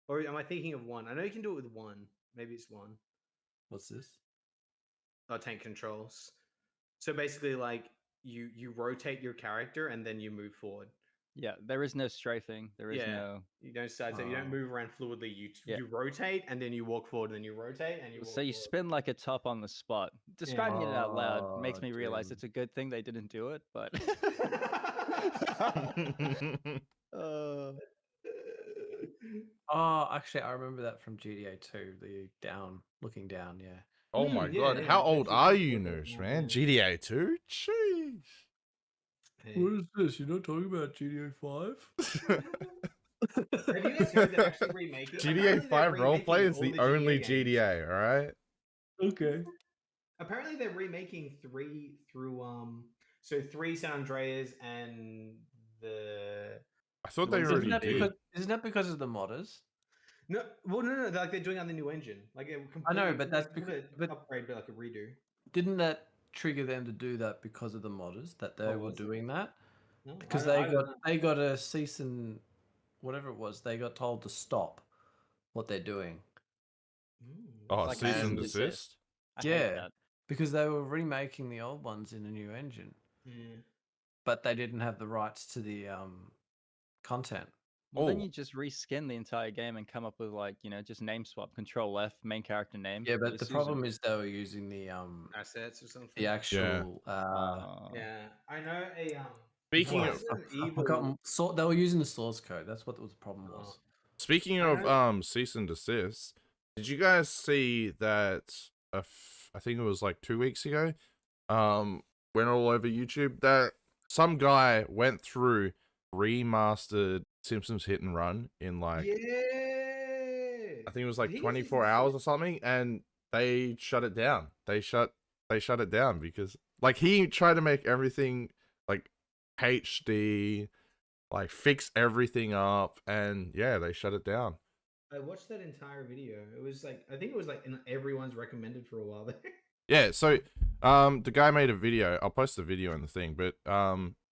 Or am I thinking of one? I know you can do it with one. Maybe it's one. What's this? Oh, tank controls. So basically, like you rotate your character and then you move forward. Yeah, there is no strafing. There is no. You don't side step. You don't move around fluidly. You rotate and then you walk forward and then you rotate and you. Walk so you forward. spin like a top on the spot. Describing it out loud makes me realize it's a good thing they didn't do it. But. Oh, actually, I remember that from GTA 2. The looking down. Yeah. Oh my Yeah, god, yeah, how it's old actually are pretty you, cool, but Noosh, no, man? yeah. GTA 2? Jeez. Hey. is this? You're not talking about GTA 5? Have you guys heard they're actually remaking? GTA Apparently they're 5 roleplay remaking is all the the only games. GTA, alright? Okay. Apparently they're remaking 3 through so 3 San Andreas and the I thought The they ones already that did. Isn't that because of the modders? no, like they're doing on the new engine, like it I know, completely. but that's not because. an But upgrade, but like a redo. didn't that trigger them to do that because of the modders that they Oh, were was it? doing that? No, Because I don't know. they got a cease and whatever it was. They got told to stop what they're doing. Oh, like cease and and- desist? I hate Yeah, that. because they were remaking the old ones in a new engine, Yeah. but they didn't have the rights to the content. Well, then Oh. you just reskin the entire game and come up with like, you know, just name swap, Control F, main character name. Yeah, but just the use problem them. is they were using the Assets or something. actual Yeah, I know a Speaking what? of Resident I've Evil. forgotten. They were using the source code. That's what the problem was. Speaking I of know- cease and desist, did you guys see that I think it was like 2 weeks ago, went all over YouTube that some guy went through remastered Simpsons Hit and Run in like Yeah. I think it was like He 24 hours or something, and they shut it down. They shut it down because like he tried to make everything like HD, like fix everything up, and yeah, they shut it down. I watched that entire video. It was like I think it was like in everyone's recommended for a while there. Yeah, so the guy made a video. I'll post the video in the thing, but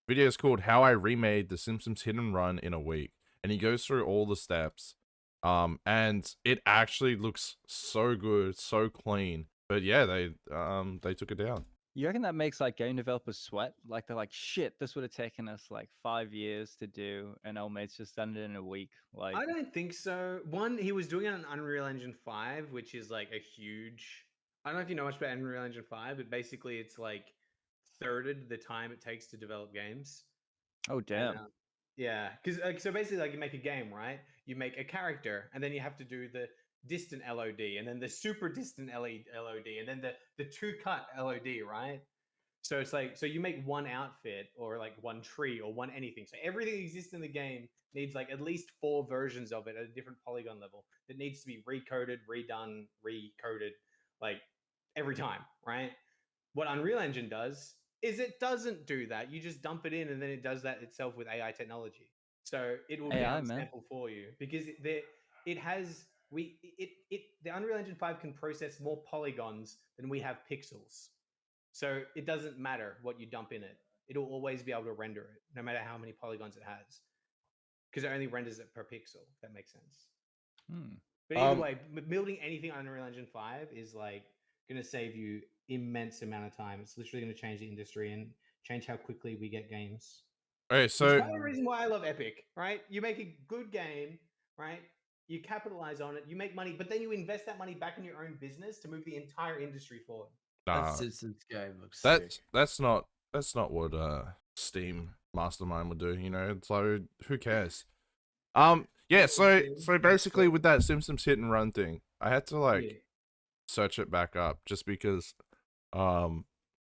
video is called "How I Remade the Simpsons Hit and Run in a Week," and he goes through all the steps. And it actually looks so good, so clean. But yeah, they took it down. You reckon that makes like game developers sweat? Like they're like, shit, this would have taken us like 5 years to do, and old mate's just done it in a week. Like, I don't think so. One, he was doing it on Unreal Engine 5, which is like a huge. I don't know if you know much about Unreal Engine 5, but basically it's like thirded the time it takes to develop games. oh damn. And, yeah, because so basically, like you make a game, right? You make a character, and then you have to do the distant LOD, and then the super distant LOD, and then the two cut LOD, right? So it's like so you make one outfit or like one tree or one anything. So everything that exists in the game needs like at least 4 versions of it at a different polygon level that needs to be recoded, redone, recoded, like every time, right? What Unreal Engine does is it doesn't do that. You just dump it in and then it does that itself with AI technology. So it will AI, man. downsample for you because it has the Unreal Engine 5 can process more polygons than we have pixels. So it doesn't matter what you dump in it. It'll always be able to render it, no matter how many polygons it has. Because it only renders it per pixel, if that makes sense. But either way, building anything on Unreal Engine 5 is like going to save you immense amount of time. It's literally going to change the industry and change how quickly we get games. Okay, It's so part of the reason why I love Epic, right? You make a good game, right? You capitalize on it, you make money, but then you invest that money back in your own business to move the entire industry forward. nah, This game looks that's sick. that's not what Steam Mastermind would do. You know, so who cares? Yeah. So basically, with that Simpsons Hit and Run thing, I had to like search it back up just because I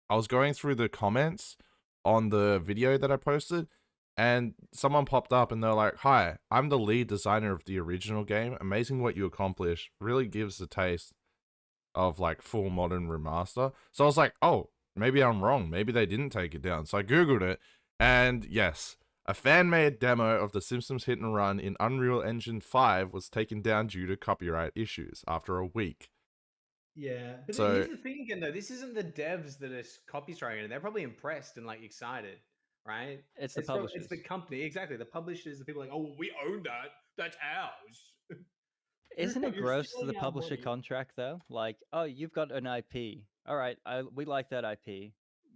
was going through the comments on the video that I posted, and someone popped up and they're like, "Hi, I'm the lead designer of the original game. Amazing what you accomplished. Really gives a taste of like full modern remaster." So I was like, "Oh, maybe I'm wrong. Maybe they didn't take it down." So I googled it, and yes, a fan-made demo of The Simpsons Hit and Run in Unreal Engine 5 was taken down due to copyright issues after a week. Yeah, but So- here's the thing again, though. This isn't the devs that are copy striking it. They're probably impressed and like excited, right? It's the It's publishers. the company, exactly. The publishers, the people like, oh, we own that. That's ours. Isn't it You're gross to the stealing our publisher money. contract though? Like, oh, you've got an IP. All right, we like that IP.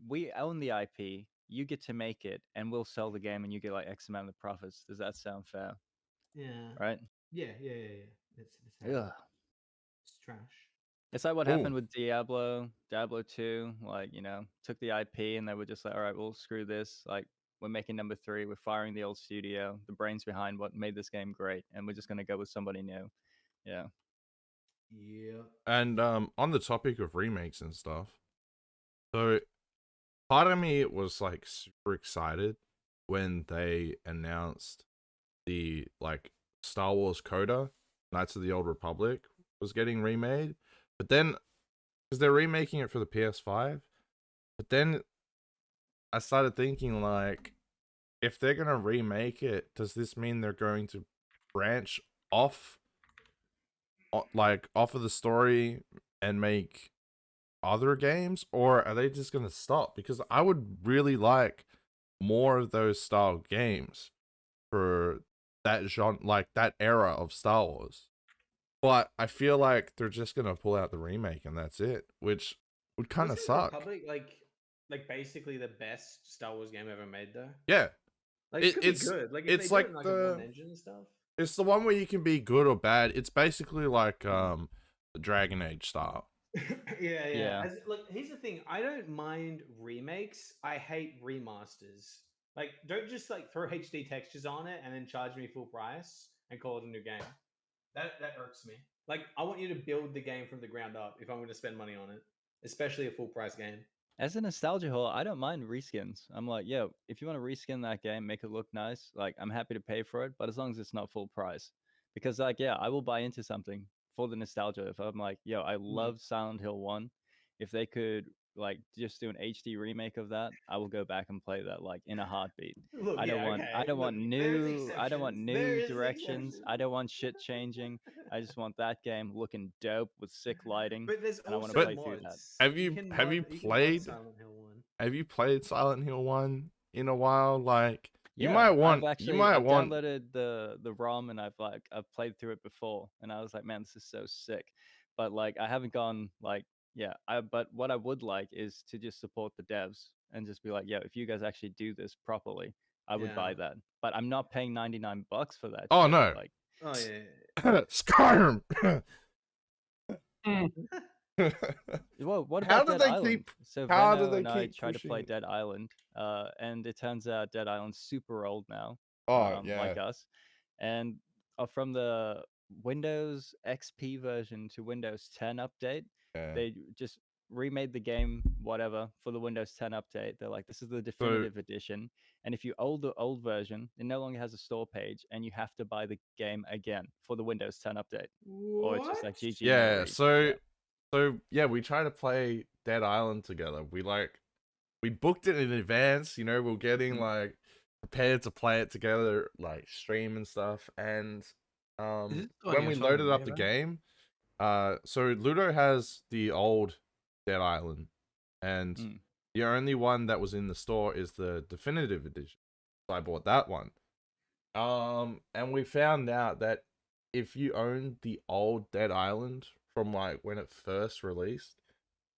We own the IP. You get to make it, and we'll sell the game, and you get like X amount of profits. Does that sound fair? Yeah. Right? Yeah. It's Ugh. It's trash. It's like what Ooh. happened with Diablo 2. Like, you know, took the IP, and they were just like, all right, well, screw this. Like, we're making number 3. We're firing the old studio, the brains behind what made this game great, and we're just gonna go with somebody new. Yeah. Yeah. And on the topic of remakes and stuff, so part of me was like super excited when they announced the like Star Wars Coda, Knights of the Old Republic was getting remade, but then because they're remaking it for the PS5, but then I started thinking like, if they're gonna remake it, does this mean they're going to branch off, like off of the story and make other games, or are they just gonna stop? Because I would really like more of those style games for that genre, like that era of Star Wars. But I feel like they're just gonna pull out the remake and that's it, which would kind of Wasn't suck. Republic like basically the best Star Wars game ever made though? Yeah, Like it could be good. Like if it's they like do it in, like a one engine and stuff. it's the one where you can be good or bad. It's basically like the Dragon Age style. Yeah. Look, here's the thing. I don't mind remakes. I hate remasters. Like, don't just like throw HD textures on it and then charge me full price and call it a new game. That irks me. Like, I want you to build the game from the ground up if I'm going to spend money on it, especially a full price game. As a nostalgia hole, I don't mind reskins. I'm like, yo, if you want to reskin that game, make it look nice, like I'm happy to pay for it, but as long as it's not full price. Because like, yeah, I will buy into something for the nostalgia. If I'm like, yo, I love Silent Hill 1. If they could like just do an HD remake of that, I will go back and play that like in a heartbeat. Look, I don't want new directions. I don't want shit changing. I just want that game looking dope with sick lighting. But there's and I want also to play through that. mods. Have you played Silent Hill 1? Have you played Silent Hill 1 in a while? Like you Yeah, might want I've downloaded the ROM and I've played through it before and I was like, man, this is so sick. But like I haven't gone like but what I would like is to just support the devs and just be like, yeah, if you guys actually do this properly, I would buy that. But I'm not paying $99 for that. Oh shit. no. Like Oh yeah. Skyrim. well, what How about do Dead they Island? keep- So how do Venno they and I keep tried to play pushing- Dead Island, and it turns out Dead Island's super old now. Oh yeah. Like us, and from the Windows XP version to Windows 10 update, Yeah. they just remade the game whatever for the Windows 10 update. They're like, this is the definitive edition, and if you own the old version, it no longer has a store page, and you have to buy the game again for the Windows 10 update, or it's just like GG. Yeah, no so yeah, we try to play Dead Island together. We booked it in advance, you know, we're getting like prepared to play it together, like stream and stuff. And when we loaded up the game, so Ludo has the old Dead Island, and the only one that was in the store is the definitive edition. So I bought that one. And we found out that if you own the old Dead Island from like when it first released,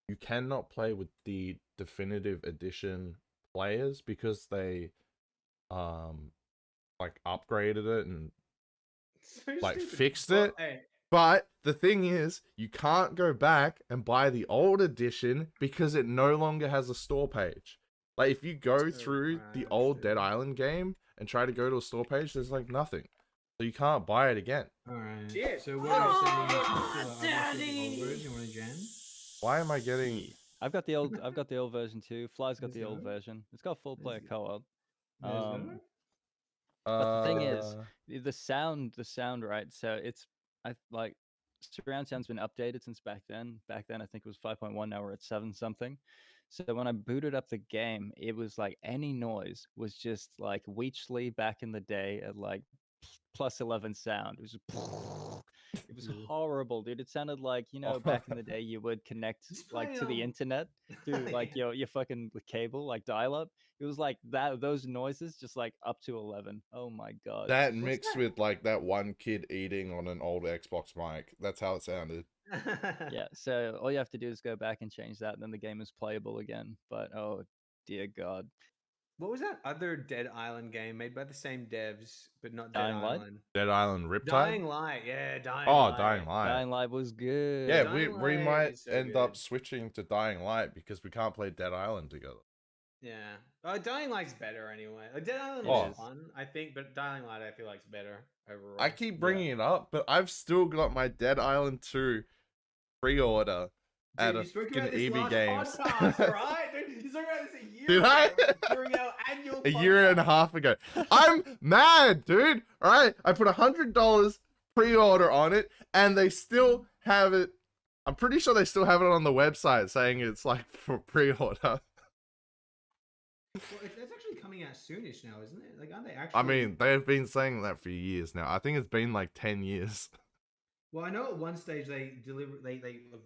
you cannot play with the definitive edition players because they like upgraded it and like fixed it. Hey. But the thing is, you can't go back and buy the old edition because it no longer has a store page. Like if you go through the old Dead Island game and try to go to a store page, there's like nothing. So you can't buy it again. Alright. Yeah. So what are you saying? You want to jam? Why am I getting... I've got the old version too. Fly's got the old version. It's got full player co-op. But the thing is, the sound, right? So it's like surround sound's been updated since back then. Back then, I think it was 5.1. Now we're at 7 something. So when I booted up the game, it was like any noise was just like Weechley back in the day at like plus 11 sound. It was just, it was horrible, dude. It sounded like, you know, back in the day you would connect like to the internet through like your fucking cable, like dial up. It was like that, those noises just like up to 11. Oh my god. That mixed with like that one kid eating on an old Xbox mic. That's how it sounded. Yeah, so all you have to do is go back and change that, and then the game is playable again. But oh dear god. What was that other Dead Island game made by the same devs, but not Dying Dead Light? Island? Dead Island Riptide? Dying Light, yeah, Dying Oh, Light. Dying Light. Dying Light was good. Yeah, Dying we Light might is so end good. up switching to Dying Light because we can't play Dead Island together. Yeah. Dying Light's better anyway. Like, Dead Island Oh. is fun, I think, but Dying Light I feel like is better overall. I keep bringing it up, but I've still got my Dead Island 2 pre-order at Dude, a you spoke fucking about this EB last Games. podcast, right? Dude, you spoke about this a year Did ago I? during our annual A year and a podcast. half ago. I'm mad, dude. All right, I put $100 pre-order on it, and they still have it. I'm pretty sure they still have it on the website saying it's like for pre-order. Well, that's actually coming out soonish now, isn't it? Like, aren't they actually? I mean, they've been saying that for years now. I think it's been like 10 years. Well, I know at one stage they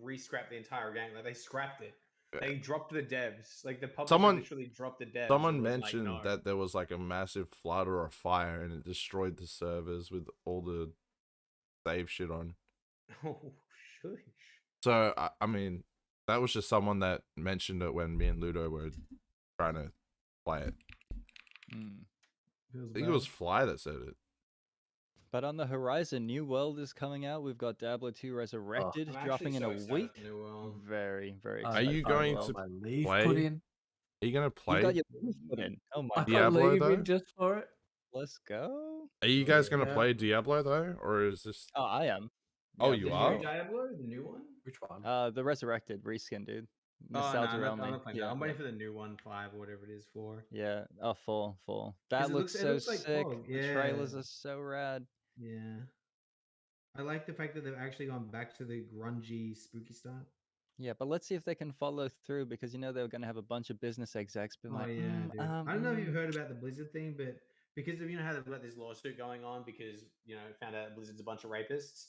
re-scrapped the entire game. Like, they scrapped it. Yeah. They dropped the devs. Like, the publisher Someone- literally dropped the devs. Someone and was like, mentioned no. that there was like a massive flood or a fire and it destroyed the servers with all the save shit on. Oh, shush. So, I mean, that was just someone that mentioned it when me and Ludo were trying to play it. I think it was Fly that said it. But on the horizon, New World is coming out. We've got Diablo 2 Resurrected I'm dropping in actually a so excited week. for New World. Very, very I Are excited. you for going New to World. my leave play? put in? Are you gonna play? You got your leaf put in. Oh my I god. can't Diablo, leave though? in just for it. Let's go. Are you guys gonna Yeah. play Diablo though, or is this? Oh, I am. Oh, Yeah, you The are? new Diablo, the new one. Which one? The Resurrected reskin, dude. Oh, no, Nostalgia I'm only. not playing that. Yeah, I'm yeah. waiting for the new one, 5 or whatever it is for. Yeah. Oh, full. 'Cause That it looks looks- it so looks like sick. fog, The trailers yeah. are so rad. Yeah. I like the fact that they've actually gone back to the grungy, spooky style. Yeah, but let's see if they can follow through because you know they were gonna have a bunch of business execs being Oh like, yeah, dude. I don't know if you've heard about the Blizzard thing, but because of how they've got this lawsuit going on because found out Blizzard's a bunch of rapists.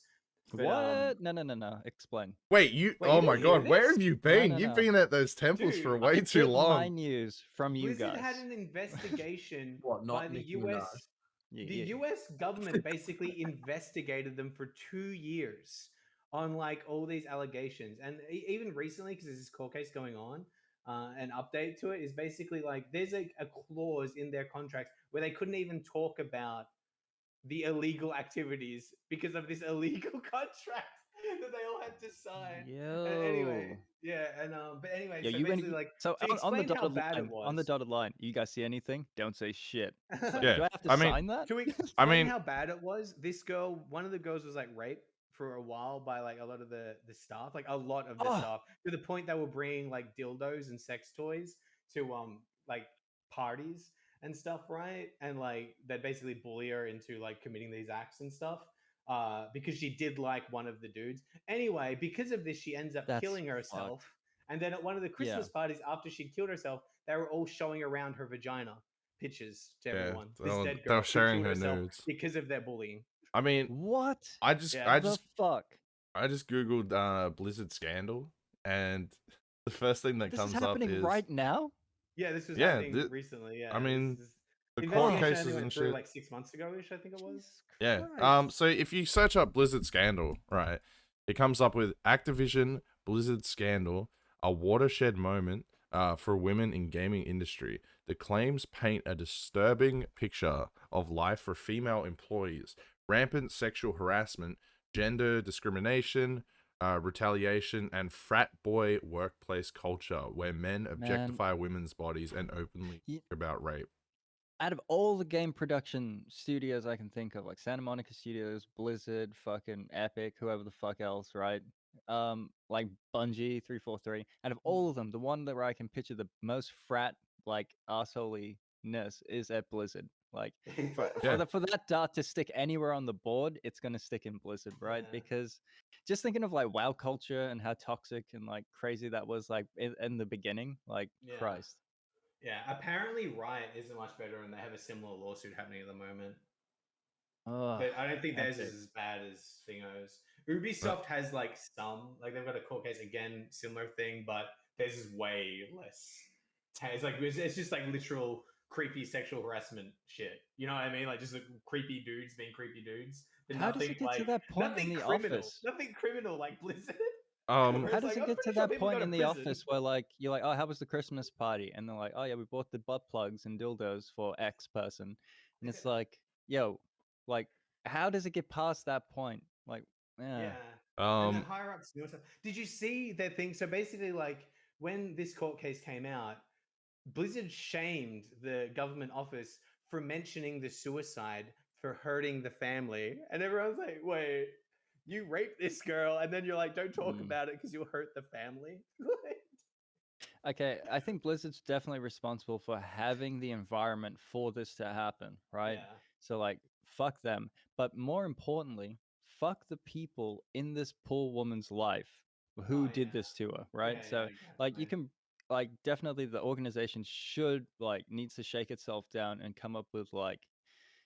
But, what? No. Explain. Wait, you? Wait, Oh you my didn't hear god, where this? have you been? no, You've no. been at those temples for Dude, way I too get my long. news from you Blizzard guys. had an investigation What, not by the Nicki US. Minaj? The US government basically investigated them for 2 years on like all these allegations, and even recently, because there's this court case going on, an update to it is basically like there's a clause in their contracts where they couldn't even talk about the illegal activities because of this illegal contract that they all had to sign. Anyway, yeah, and but anyway, Yeah, so you basically went like so to on the explain how dotted bad line. it was. On the dotted line, you guys see anything? Don't say shit. It's like, Yeah, do I have to I mean- sign that? To explain I mean- how bad it was, this girl, one of the girls was like raped for a while by like a lot of the staff, like a lot of the Oh. staff, to the point they were bringing like dildos and sex toys to like parties and stuff, right? And like they basically bully her into like committing these acts and stuff. Because she did like one of the dudes. Anyway, because of this, she ends up That's killing herself. And then at one of the Christmas parties, after she killed herself, they were all showing around her vagina pictures to everyone. This dead they were girl who sharing killed her herself nudes. because of their bullying. I mean, What? I just Yeah. The fuck? googled Blizzard scandal, and the first thing that This comes is happening up is right now? Yeah, this was Yeah, happening recently. Yeah, I mean, the the court investigation cases only went and through shit. like 6 months ago-ish, I think it was. Jesus Yeah. Christ. So if you search up Blizzard scandal, right, it comes up with Activision Blizzard scandal, a watershed moment for women in gaming industry. The claims paint a disturbing picture of life for female employees. Rampant sexual harassment, gender discrimination, retaliation, and frat boy workplace culture where men objectify women's bodies and openly Ye- talk about rape. Out of all the game production studios I can think of, like Santa Monica Studios, Blizzard, fucking Epic, whoever the fuck else, right? Like Bungie, 343. Out of all of them, the one that where I can picture the most frat like assholiness is at Blizzard. Like for, Yeah. for that dart to stick anywhere on the board, it's gonna stick in Blizzard, right? Yeah. Because just thinking of like WoW culture and how toxic and like crazy that was like in the beginning, like Yeah. Christ. Yeah, apparently Riot isn't much better, and they have a similar lawsuit happening at the moment. Ugh, But I don't think theirs epic. is as bad as Thingo's. Ubisoft has like some, like they've got a court case again, similar thing, but theirs is way less. It's like it's just like literal creepy sexual harassment shit. You know what I mean? Like just like, creepy dudes being creepy dudes. But How does nothing it get like to that point nothing in the criminal. office? Nothing criminal like Blizzard. How It's does like, it I'm get to pretty sure that people point go to in the prison. office where like you're like, oh, how was the Christmas party? And they're like, oh yeah, we bought the butt plugs and dildos for X person. And it's like, yo, like, how does it get past that point? Like, Yeah. And then Um, higher ups knew stuff. Did you see their thing? So basically, like when this court case came out, Blizzard shamed the government office for mentioning the suicide for hurting the family, and everyone's like, "Wait, you raped this girl, and then you're like, don't talk Mm. about it because you'll hurt the family. Okay, I think Blizzard's definitely responsible for having the environment for this to happen, right? Yeah. So like, fuck them. But more importantly, fuck the people in this poor woman's life who Oh, did yeah. this to her, right? Yeah, So yeah, like, you definitely. can like definitely the organization should like needs to shake itself down and come up with like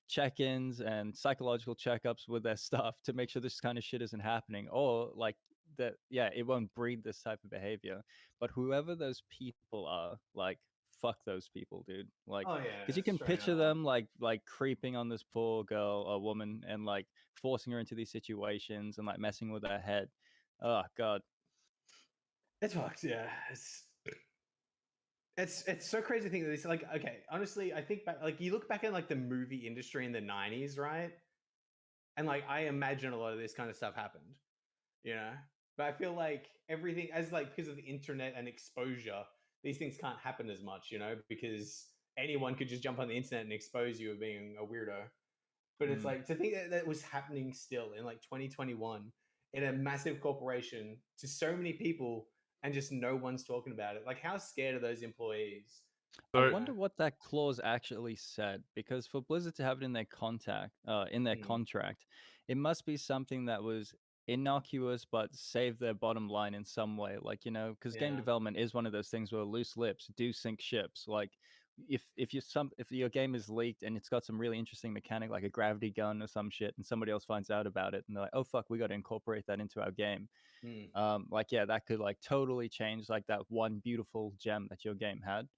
check-ins and psychological checkups with their stuff to make sure this kind of shit isn't happening, or like that it won't breed this type of behavior. But whoever those people are, like, fuck those people, dude. Like, Oh yeah, because you can straight picture up. them like creeping on this poor girl or woman and like forcing her into these situations and like messing with her head. Oh god. It's fucked. Yeah, it's so crazy to think that this, like, okay, honestly, I think back, like, you look back at like the movie industry in the 90s, right? And like, I imagine a lot of this kind of stuff happened, you know. But I feel like everything, as like, because of the internet and exposure, these things can't happen as much, you know, because anyone could just jump on the internet and expose you of being a weirdo. But it's like, to think that that was happening still in like 2021 in a massive corporation to so many people, and just no one's talking about it. Like, how scared are those employees? I So- wonder what that clause actually said, because for Blizzard to have it in their contract, it must be something that was innocuous but save their bottom line in some way. Like, you know, because game Yeah. development is one of those things where loose lips do sink ships. Like, if your game is leaked and it's got some really interesting mechanic like a gravity gun or some shit, and somebody else finds out about it and they're like, oh fuck, we got to incorporate that into our game. Like, yeah, that could like totally change like that one beautiful gem that your game had.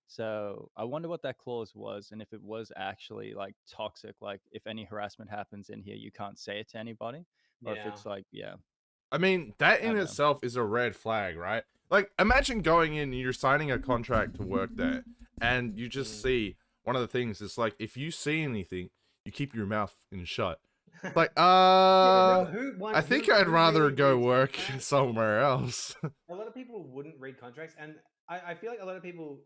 So I wonder what that clause was, and if it was actually like toxic, like if any harassment happens in here, you can't say it to anybody, or if Yeah. it's like, I mean, that in don't know. itself is a red flag, right? Like, imagine going in, you're signing a contract to work there, and you just see one of the things is like, if you see anything, you keep your mouth shut. Like, I think I'd rather really go reads work contracts? somewhere else. A lot of people wouldn't read contracts, and I feel like a lot of people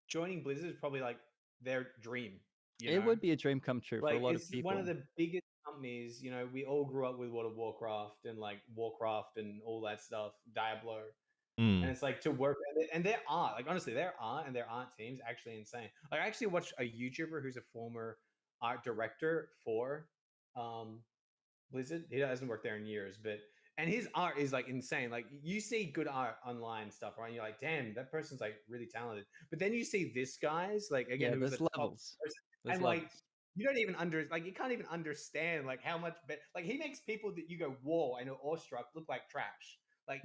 joining Blizzard is probably like their dream. You it know? would be a dream come true for a Like, lot of it's people. one of the biggest companies. You know, we all grew up with World of Warcraft and like Warcraft and all that stuff, Diablo. And it's like, to work and there are, like, honestly, there aren't teams actually insane. Like, I actually watched a YouTuber who's a former art director for Blizzard. He hasn't worked there in years, and his art is like insane. Like, you see good art online stuff, right? And you're like, damn, that person's like really talented. But then you see this guy's, like, again, who's there's the top levels. person, There's and like, levels. you don't even you can't even understand like how much better. Like, he makes people that you go, whoa, I know, awestruck, look like trash. Like,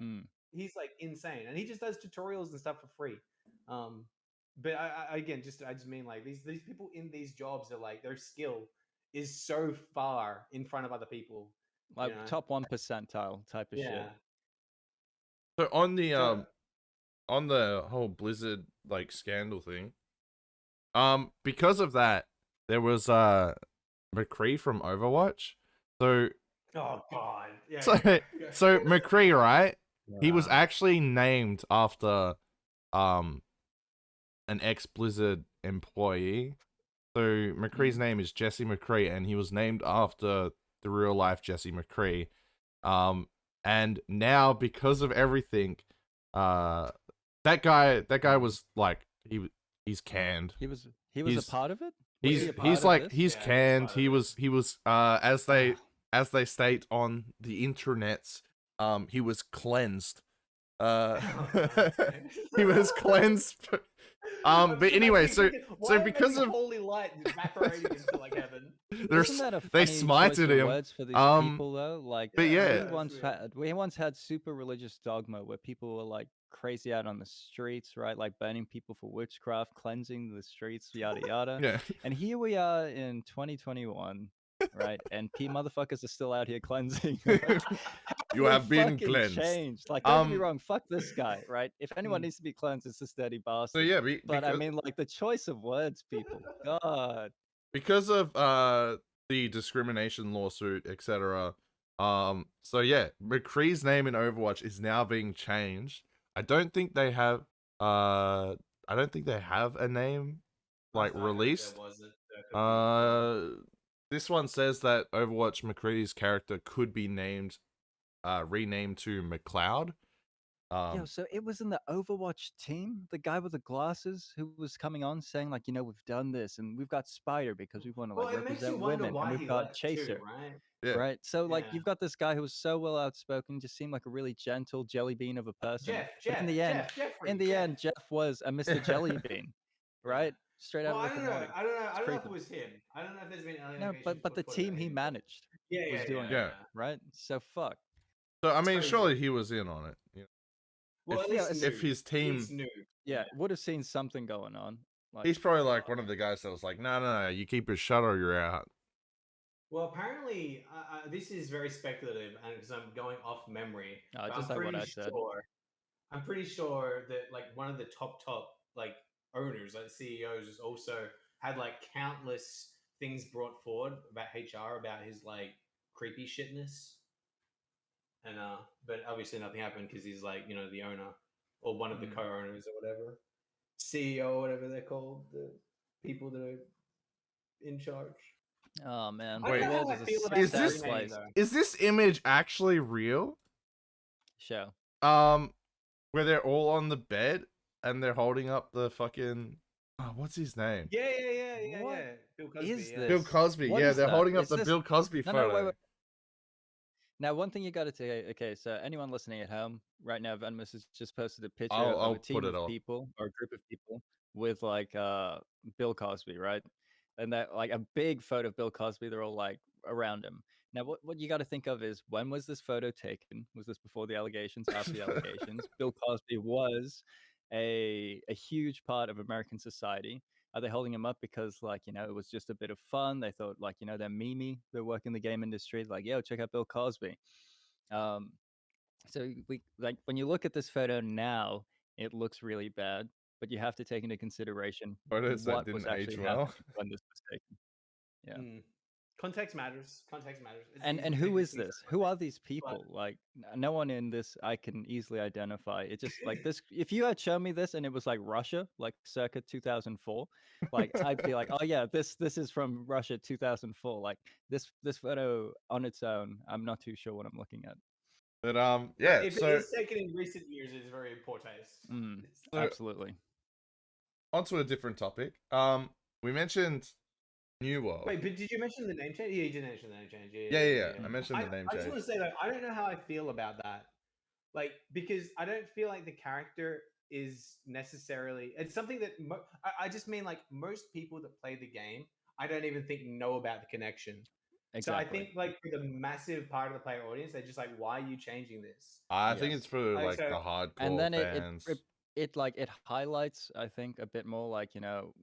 he's like insane, and he just does tutorials and stuff for free. But I just mean, like, these people in these jobs are like, their skill is so far in front of other people, Like, you know? top 1 percentile type of shit. So on the whole Blizzard like scandal thing, because of that, there was McCree from Overwatch. So Oh god. Yeah. so McCree, right? He was actually named after an ex-Blizzard employee. So McCree's name is Jesse McCree, and he was named after the real life Jesse McCree. And now, because of everything, that guy was like, he's canned. He was a part of it. He's canned. He was as they state on the intranets, he was cleansed. He was cleansed. But anyway, so because of holy light evaporating into like heaven. Isn't that a they funny smited choice of him. words for these people though? Like, but yeah. we once had super religious dogma where people were like crazy out on the streets, right? Like burning people for witchcraft, cleansing the streets, yada yada. Yeah. And here we are in 2021, right? And motherfuckers are still out here cleansing. You have been fucking cleansed. Changed. Like, don't get me wrong, fuck this guy, right? If anyone needs to be cleansed, it's this dirty bastard. So yeah, but I mean, like, the choice of words, people. God. Because of the discrimination lawsuit, etc. So yeah, McCree's name in Overwatch is now being changed. I don't think they have a name like released. This one says that Overwatch McCree's character could be named renamed to McLeod. Yo, so it was in the Overwatch team, the guy with the glasses who was coming on saying like, we've done this and we've got Spider because we want to Well, like it makes you represent wonder women, and why we've he got left Chaser, too, right? Yeah. right? So like Yeah. you've got this guy who was so well outspoken, just seemed like a really gentle jelly bean of a person. But in the end, Jeff was a Mr. Jelly Bean, right? Straight out Well, of Rick and Morty. I don't know. It's I don't know if creepy. it was him. I don't know if there's been No, allegations. but the put team about he him, but- managed was doing yeah. it, right? So fuck. So I It's mean, crazy. surely he was in on it. Yeah. Well, If- at least if new. his team- At least new. Yeah, would have seen something going on. Like, He's probably like one of the guys that was like, no, you keep your shut or you're out. Well, apparently, this is very speculative, and because I'm going off memory, but just like what I said. I'm pretty sure that like one of the top like owners, like CEOs, has also had like countless things brought forward about HR about his like creepy shitness, and but obviously nothing happened because he's like the owner or one of the co-owners or whatever, CEO or whatever they're called, the people that are in charge. Oh man, Wait, the world is is a this- place. Is this image actually real? Show. Where they're all on the bed and they're holding up the fucking what's his name? Yeah. What Bill Cosby. is yeah. this? Bill Cosby. What Yeah, is they're that? holding up Is the this- Bill Cosby No, photo. wait. Now, one thing you got to say, okay, so anyone listening at home right now, Venomous has just posted a picture I'll of a team put it of up. people or a group of people with like Bill Cosby, right? And that like a big photo of Bill Cosby, they're all like around him. Now, what you got to think of is, when was this photo taken? Was this before the allegations, after the allegations? Bill Cosby was a huge part of American society. Are they holding him up because like it was just a bit of fun? They thought like they're Mimi, they work in the game industry, like yo, check out Bill Cosby. So we like when you look at this photo now, it looks really bad, but you have to take into consideration Photos that what was didn't actually age well. happening when this was taken. Yeah. Context matters. Context matters. And who is this? Who are these people? Like no one in this I can easily identify. It just like this. If you had shown me this and it was like Russia, like circa 2004, like I'd be like, oh yeah, this is from Russia 2004. Like this photo on its own, I'm not too sure what I'm looking at. But yeah. If So it is taken in recent years, it's very poor taste. Absolutely. Onto a different topic. We mentioned New World. Wait, but did you mention the name change? Yeah, you did mention the name change. Yeah. I mentioned the name I change. just want to say that I don't know how I feel about that. Like, because I don't feel like the character is necessarily. It's something that I just mean like most people that play the game, I don't even think know about the connection. Exactly. So I think like for the massive part of the player audience, they're just like, why are you changing this? I think it's for like the hardcore and then fans. it highlights, I think, a bit more like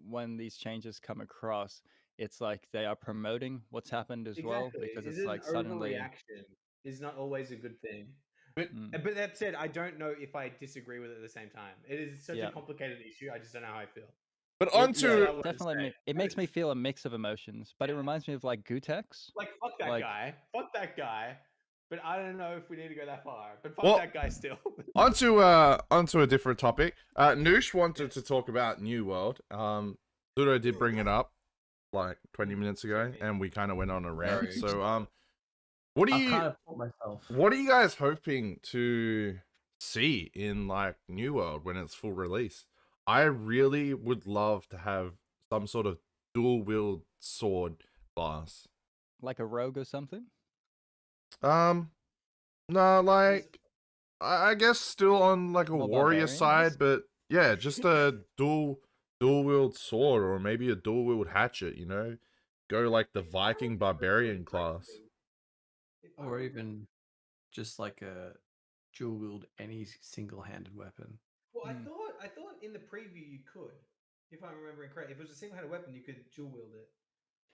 when these changes come across, it's like they are promoting what's happened as well, because it's like suddenly reaction is not always a good thing. But that said, I don't know if I disagree with it at the same time. It is such a complicated issue. I just don't know how I feel. But onto definitely, it makes me feel a mix of emotions. But it reminds me of like Gutex. Like fuck that guy. But I don't know if we need to go that far. But fuck that guy still. onto a different topic. Noosh wanted to talk about New World. Ludo did bring it up like 20 minutes ago, and we kind of went on a rant. So what are you guys hoping to see in like New World when it's full release? I really would love to have some sort of dual wield sword class, like a rogue or something. No, like I guess still on like a warrior side, but yeah, just a dual wield sword, or maybe a dual wield hatchet. Go like the Viking barbarian class, or even just like a dual wield any single handed weapon. Well, I thought in the preview you could, if I'm remembering correctly. If it was a single handed weapon, you could dual wield it.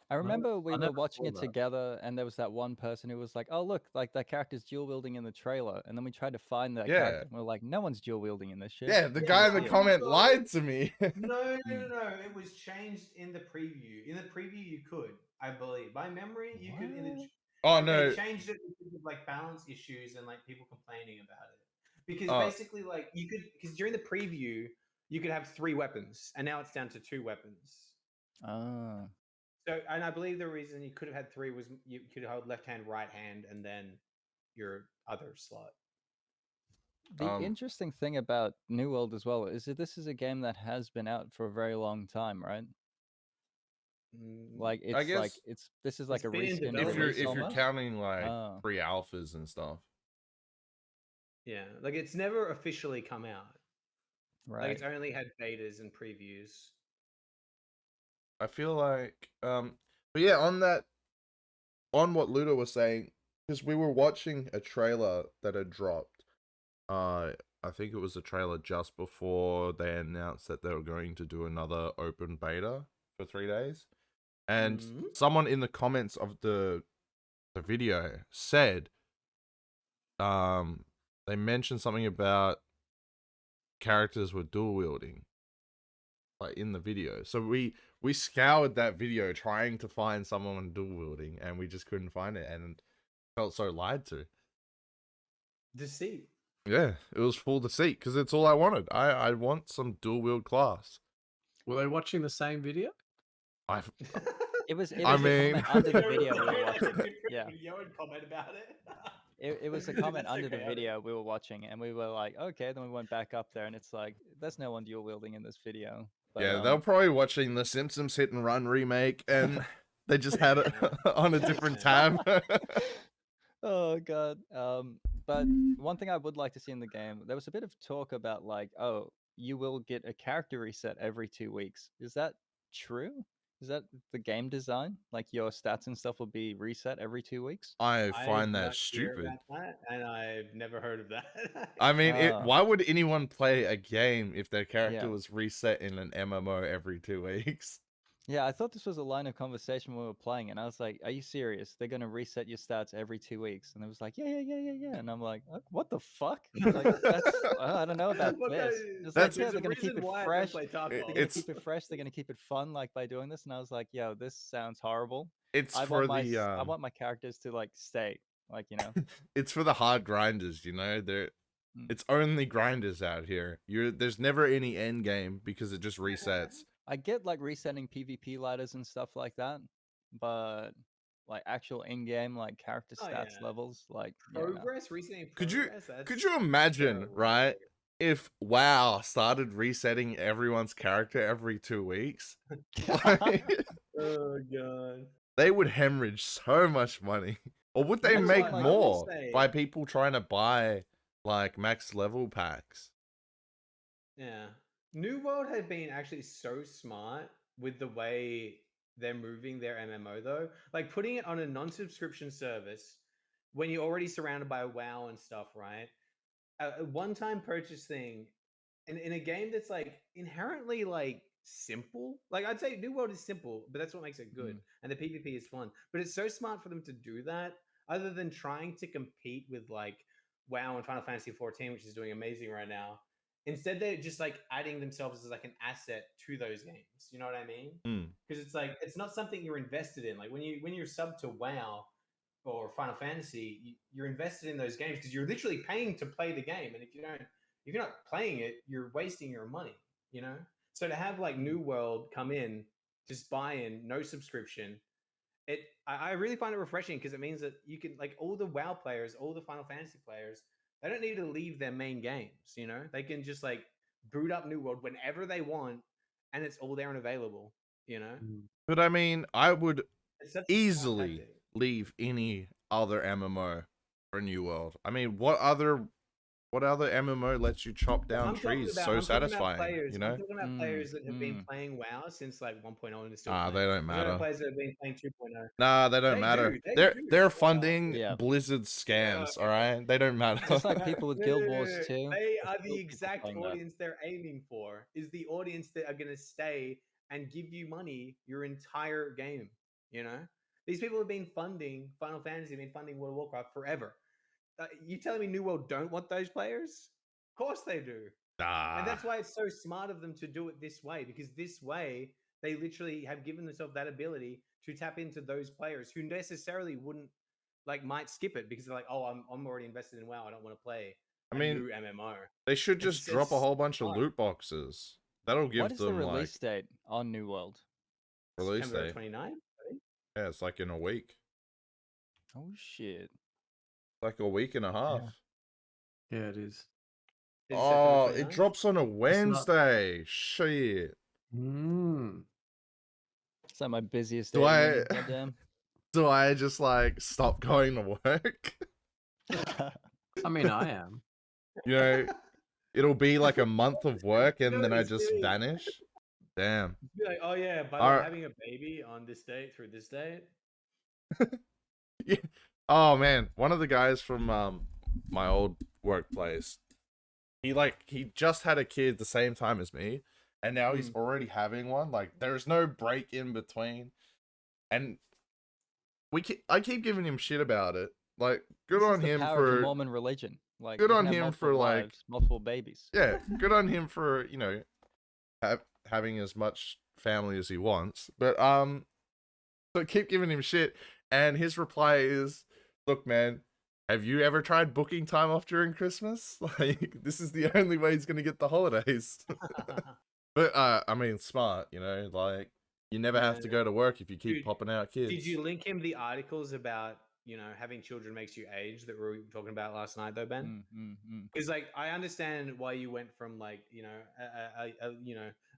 I remember we were watching it together, and there was that one person who was like, "Oh, look, like that character's dual wielding in the trailer." And then we tried to find that character. And we're like, "No one's dual wielding in this shit." Yeah, the guy in the comment lied to me. No. It was changed in the preview. In the preview, you could, I believe, by memory, you could. They changed it because of like balance issues and like people complaining about it. Because basically, like because during the preview, you could have 3 weapons, and now it's down to 2 weapons. So, and I believe the reason you could have had 3 was you could hold left hand, right hand, and then your other slot. The interesting thing about New World as well is that this is a game that has been out for a very long time, right? Like it's I guess like this is like a been in reskin development. release if you're almost. counting like pre-alphas and stuff. Yeah, like it's never officially come out. Right. Like it's only had betas and previews. I feel like but yeah, on what Ludo was saying, because we were watching a trailer that had dropped. I think it was a trailer just before they announced that they were going to do another open beta for 3 days. And someone in the comments of the video said they mentioned something about characters were dual wielding, like in the video. So we scoured that video trying to find someone dual wielding, and we just couldn't find it, and felt so lied to. Deceit. Yeah, it was full deceit because it's all I wanted. I want some dual wield class. Were they watching the same video? It was I mean, a comment under the video we were watching. Yeah. Video and comment about it. It was a comment That's under the okay. video we were watching, and we were like, okay. Then we went back up there, and it's like, there's no one dual wielding in this video. But, yeah, they're probably watching the Simpsons Hit and Run remake, and they just had it on a different tab. Oh god. But one thing I would like to see in the game, there was a bit of talk about like, oh, you will get a character reset every 2 weeks. Is that true? Is that the game design? Like your stats and stuff will be reset every 2 weeks? I find did that not hear stupid. about that, and I've never heard of that. I mean, why would anyone play a game if their character was reset in an MMO every 2 weeks? Yeah, I thought this was a line of conversation when we were playing, and I was like, are you serious? They're going to reset your stats every 2 weeks? And it was like, yeah. And I'm like, what the fuck? Like, I don't know about this. It's like, yeah, they're going to keep it fresh. They're going to keep it fresh. They're going to keep it fun, like, by doing this. And I was like, yo, this sounds horrible. I want my characters to, like, stay. Like, you know. It's for the hard grinders, you know? It's only grinders out here. There's never any end game because it just resets. I get like resetting PvP ladders and stuff like that, but like actual in-game like character stats levels, like progress, resetting progress. Could you imagine, right? If WoW started resetting everyone's character every 2 weeks? Oh god. They would hemorrhage so much money. Or would they make more by people trying to buy like max level packs? Yeah. New World has been actually so smart with the way they're moving their MMO though. Like putting it on a non-subscription service when you're already surrounded by WoW and stuff, right? A one-time purchase thing in a game that's like inherently like simple. Like I'd say New World is simple, but that's what makes it good. And the PvP is fun. But it's so smart for them to do that, other than trying to compete with like WoW and Final Fantasy 14, which is doing amazing right now. Instead, they're just like adding themselves as like an asset to those games. You know what I mean? Because it's like it's not something you're invested in. Like when you're sub to WoW or Final Fantasy, you're invested in those games because you're literally paying to play the game. And if you're not playing it, you're wasting your money. You know. So to have like New World come in, just buy in, no subscription. I really find it refreshing because it means that you can like all the WoW players, all the Final Fantasy players. They don't need to leave their main games, you know? They can just like boot up New World whenever they want and it's all there and available, you know? But I mean, I would easily leave any other MMO for New World. I mean, what other MMO lets you chop down trees so satisfying, you know? I'm talking about players that have been playing WoW since like 1.0 and still playing. They don't matter. Players that have been playing 2.0. Nah, they don't matter. They're funding Blizzard scams, all right? They don't matter. Just like people with Guild Wars too. They are the exact audience they're aiming for. Is the audience that are going to stay and give you money your entire game, you know? These people have been funding Final Fantasy, been funding World of Warcraft forever. You telling me New World don't want those players? Of course they do. And that's why it's so smart of them to do it this way, because this way they literally have given themselves that ability to tap into those players who necessarily wouldn't might skip it because they're like, oh, I'm already invested in WoW. I don't want to play a new MMO. They should just drop a whole bunch of loot boxes. That'll give them What is the release date on New World? Release September date 29th? Yeah, it's like in a week. Oh shit. like a week and a half. Yeah, it is. Is Oh, September it 29th? drops on a It's not- Wednesday. Shit. Mm. It's like my busiest Do day. of the I- year, goddamn. Do I just like stop going to work? I mean, I am. You know, it'll be like a month of work and No, then I he's just kidding. vanish. Damn. Be like, oh yeah, by the way, having a baby on this date through this date. Yeah. Oh man, one of the guys from my old workplace, he just had a kid the same time as me, and now he's already having one. Like there's no break in between, and I keep giving him shit about it. Like good This is on the him power of the for Mormon religion. Like, good you on can have him multiple for, like- wives, multiple babies. yeah, good on him for having as much family as he wants. But so keep giving him shit, and his reply is, "Look, man, have you ever tried booking time off during Christmas? Like, this is the only way he's gonna get the holidays." But I mean, smart, you know, like you never have to go to work if you keep Dude, popping out kids. Did you link him the articles about having children makes you age that we were talking about last night though, Ben? Because like I understand why you went from like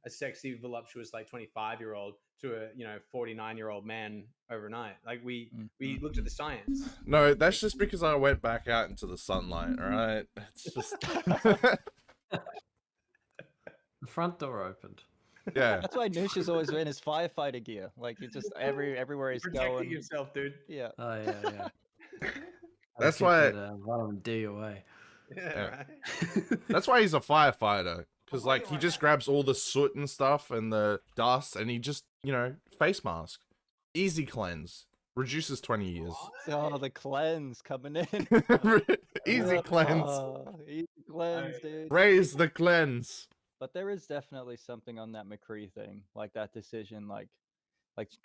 a sexy voluptuous like 25-year-old to a 49-year-old man overnight. Like we looked at the science. No, that's just because I went back out into the sunlight. All right, it's just The front door opened. yeah. That's why Noosh is always in his firefighter gear. Like, it's just everywhere he's Protecting going. yourself, dude. Yeah. Oh yeah. That's Keep why- that, vitamin D away. Yeah, right. That's why he's a firefighter. Because, like, he just grabs all the soot and stuff and the dust and he just, face mask. Easy cleanse. Reduces 20 years. Oh, the cleanse coming in. Easy cleanse. Easy cleanse, dude. Raise the cleanse. But there is definitely something on that McCree thing, like that decision, like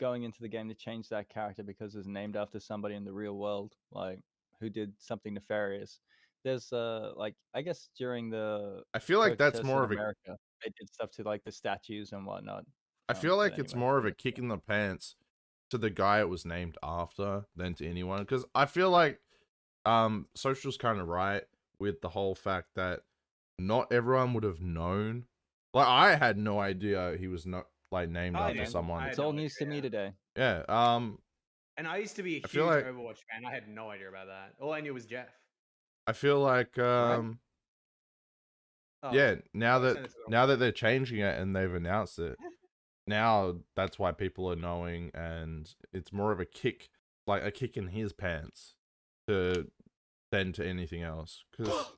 going into the game to change that character because it's named after somebody in the real world, like who did something nefarious. There's like I guess during the I feel like that's protests more in of a. America, they did stuff to like the statues and whatnot. I feel but like it's anyway, more of a yeah. kick in the pants to the guy it was named after than to anyone. Because I feel like Social's kind of right with the whole fact that not everyone would have known. Like I had no idea he was not like named I after didn't. someone. I It's had all no news to idea. me today. Yeah. And I used to be a I huge feel like- Overwatch fan. I had no idea about that. All I knew was Jeff. I feel like Oh, yeah, now send it to that they're changing it and they've announced it, now that's why people are knowing, and it's more of a kick, like a kick in his pants, than to anything else. Because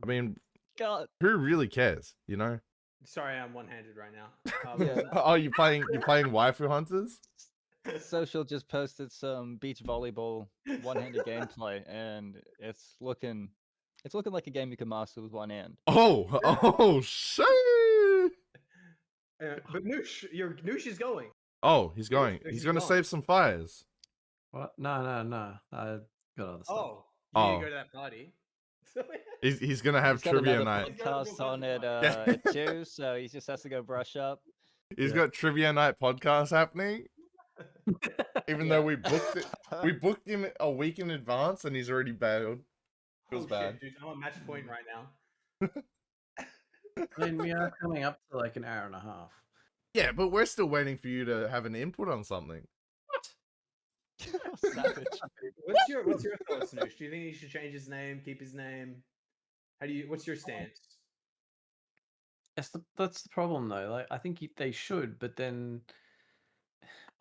I mean, God. who really cares, you know? Sorry, I'm one-handed right now. Yeah. Oh, you playing waifu hunters? Social just posted some beach volleyball one-handed gameplay, and it's looking like a game you can master with one hand. Oh shit! But Noosh is going. Oh, he's going. He's He's gonna gone. save some fires. What? No. I got other stuff. Oh, you Oh. didn't go to that party. He's gonna have He's got trivia another night. He's got podcast on another at 2, so he just has to go brush up. He's Yeah. got trivia night podcast happening. Even though we booked it, we booked him a week in advance, and he's already bailed. Feels Oh, bad. shit, dude, I'm on match point right now. I mean, we are coming up to like an hour and a half. Yeah, but we're still waiting for you to have an input on something. Savage. What's your thoughts, Noosh? Do you think he should change his name, keep his name? What's your stance? That's the problem though. Like, I think they should, but then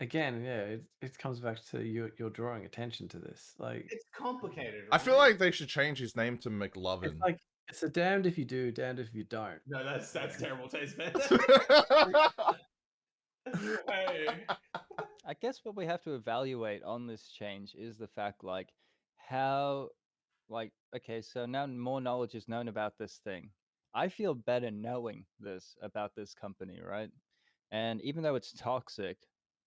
again, yeah, it comes back to you're drawing attention to this. Like, It's complicated. I feel right? like they should change his name to McLovin. it's like it's a damned if you do, damned if you don't. No, that's terrible taste, man. Hey. I guess what we have to evaluate on this change is the fact, like, how, like, okay, so now more knowledge is known about this thing. I feel better knowing this about this company, right? And even though it's toxic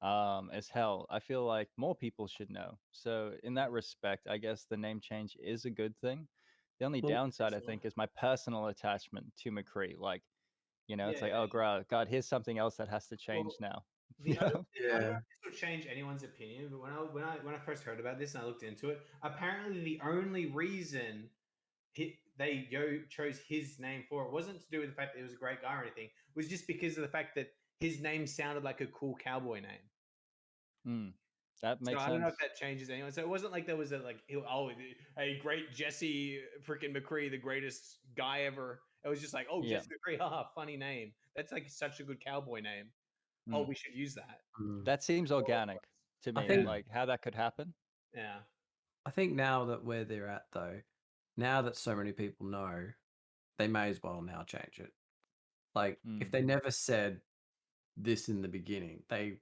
as hell, I feel like more people should know. So in that respect, I guess the name change is a good thing. The only Well, downside, I so- think, is my personal attachment to McCree. Like, it's like, Yeah. oh, God, here's something else that has to change now. I don't know Yeah. if this will change anyone's opinion, but when I first heard about this and I looked into it, apparently the only reason they chose his name for it wasn't to do with the fact that he was a great guy or anything. It was just because of the fact that his name sounded like a cool cowboy name. That makes So sense. I don't know if that changes anyone. So it wasn't like there was a a great Jesse freaking McCree, the greatest guy ever. It was just like, oh, Yeah. Jesse McCree, haha, funny name. That's like such a good cowboy name. Oh, we should use that. That seems organic to me. think- Like how that could happen. Yeah. I think now that where they're at though, now that so many people know, they may as well now change it. Like if they never said this in the beginning, they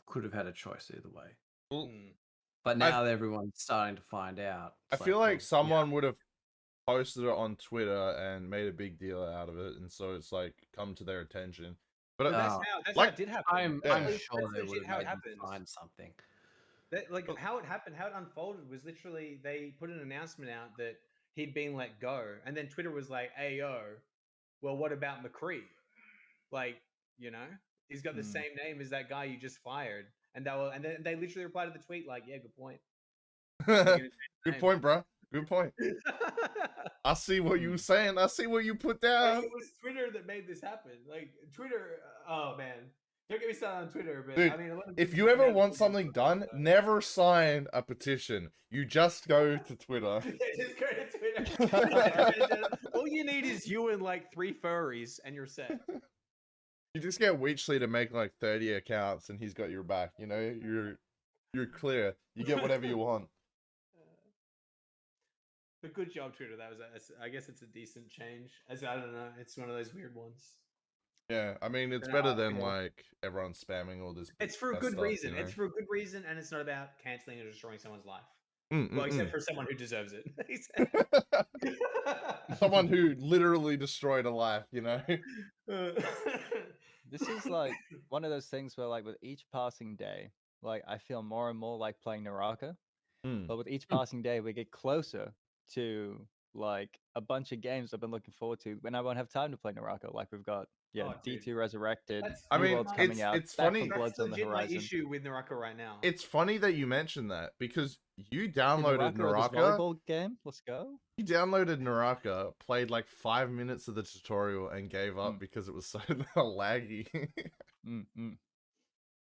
could have had a choice either way. Well, But now everyone's starting to find out. I It's feel like well, someone would have posted it on Twitter and made a big deal out of it, and so it's like come to their attention. But That's how it did happen. I'm Yeah. sure they legit would how have it made them happened. find something. How it happened, how it unfolded was literally they put an announcement out that he'd been let go, and then Twitter was like, "Hey yo, well, what about McCree? Like, he's got the same name as that guy you just fired." And then they literally replied to the tweet like, "Yeah, good point. good point, bro. Good point. I see what you were saying. I see what you put down. It was Twitter that made this happen. Like Twitter, oh man, don't get me started on Twitter. But Dude, I mean, a lot of if people you ever find out want Twitter something is done, so- never sign a petition. You just go to Twitter. Yeah, just go to Twitter. All you need is you and like 3 furries, and you're set. You just get Weechley to make like 30 accounts, and he's got your back. You're clear. You get whatever you want. But good job, Twitter. I guess it's a decent change. I don't know. It's one of those weird ones. Yeah, I mean, it's Yeah, better than like everyone spamming all this. It's for a that good stuff, reason. It's for a good reason, and it's not about canceling or destroying someone's life. Mm, Well, mm, except mm. for someone who deserves it. Someone who literally destroyed a life, This is like one of those things where, like, with each passing day, like I feel more and more like playing Naraka. But with each passing day, we get closer to like a bunch of games I've been looking forward to when I won't have time to play Naraka. Like we've got Oh, dude. D2 Resurrected, I New mean, World's coming out. it's Back funny- 4 Blood's That's on the legit my horizon. issue with Naraka right now. It's funny that you mentioned that because you Dude, downloaded this Naraka. volleyball game. Let's go. You downloaded Naraka, played like 5 minutes of the tutorial, and gave up because it was so laggy.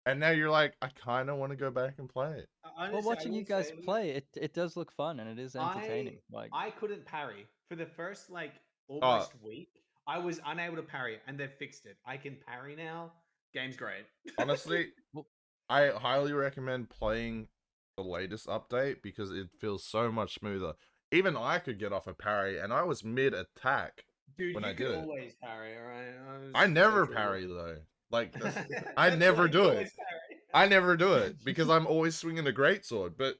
And now you're like, I kind of want to go back and play it. Honestly, Well, watching I you will guys say, play, it does look fun and it is entertaining. Like I couldn't parry for the first like almost week. I was unable to parry it, and they've fixed it. I can parry now. Game's great. Honestly, I highly recommend playing the latest update because it feels so much smoother. Even I could get off a parry, and I was mid-attack. Dude, when you I can did it. always parry, all right? I never parry, though. Like, I That's never why do you it. always parry. I never do it because I'm always swinging a greatsword, but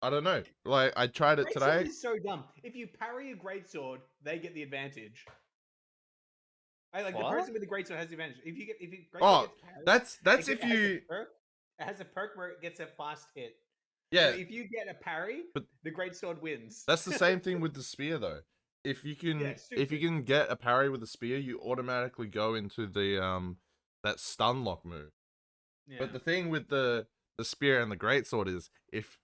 I don't know. Like, I tried it Greatsword today. is so dumb. If you parry a greatsword, they get the advantage. The What? person with the greatsword has the advantage. If greatsword Oh, gets parried, that's it if has a you... perk. It has a perk where it gets a fast hit. Yeah, So if you get a parry, But- the greatsword wins. that's the same thing with the spear, though. If you can, Yeah, if you stupid. can get a parry with a spear, you automatically go into the that stun lock move. Yeah. But the thing with the spear and the greatsword is if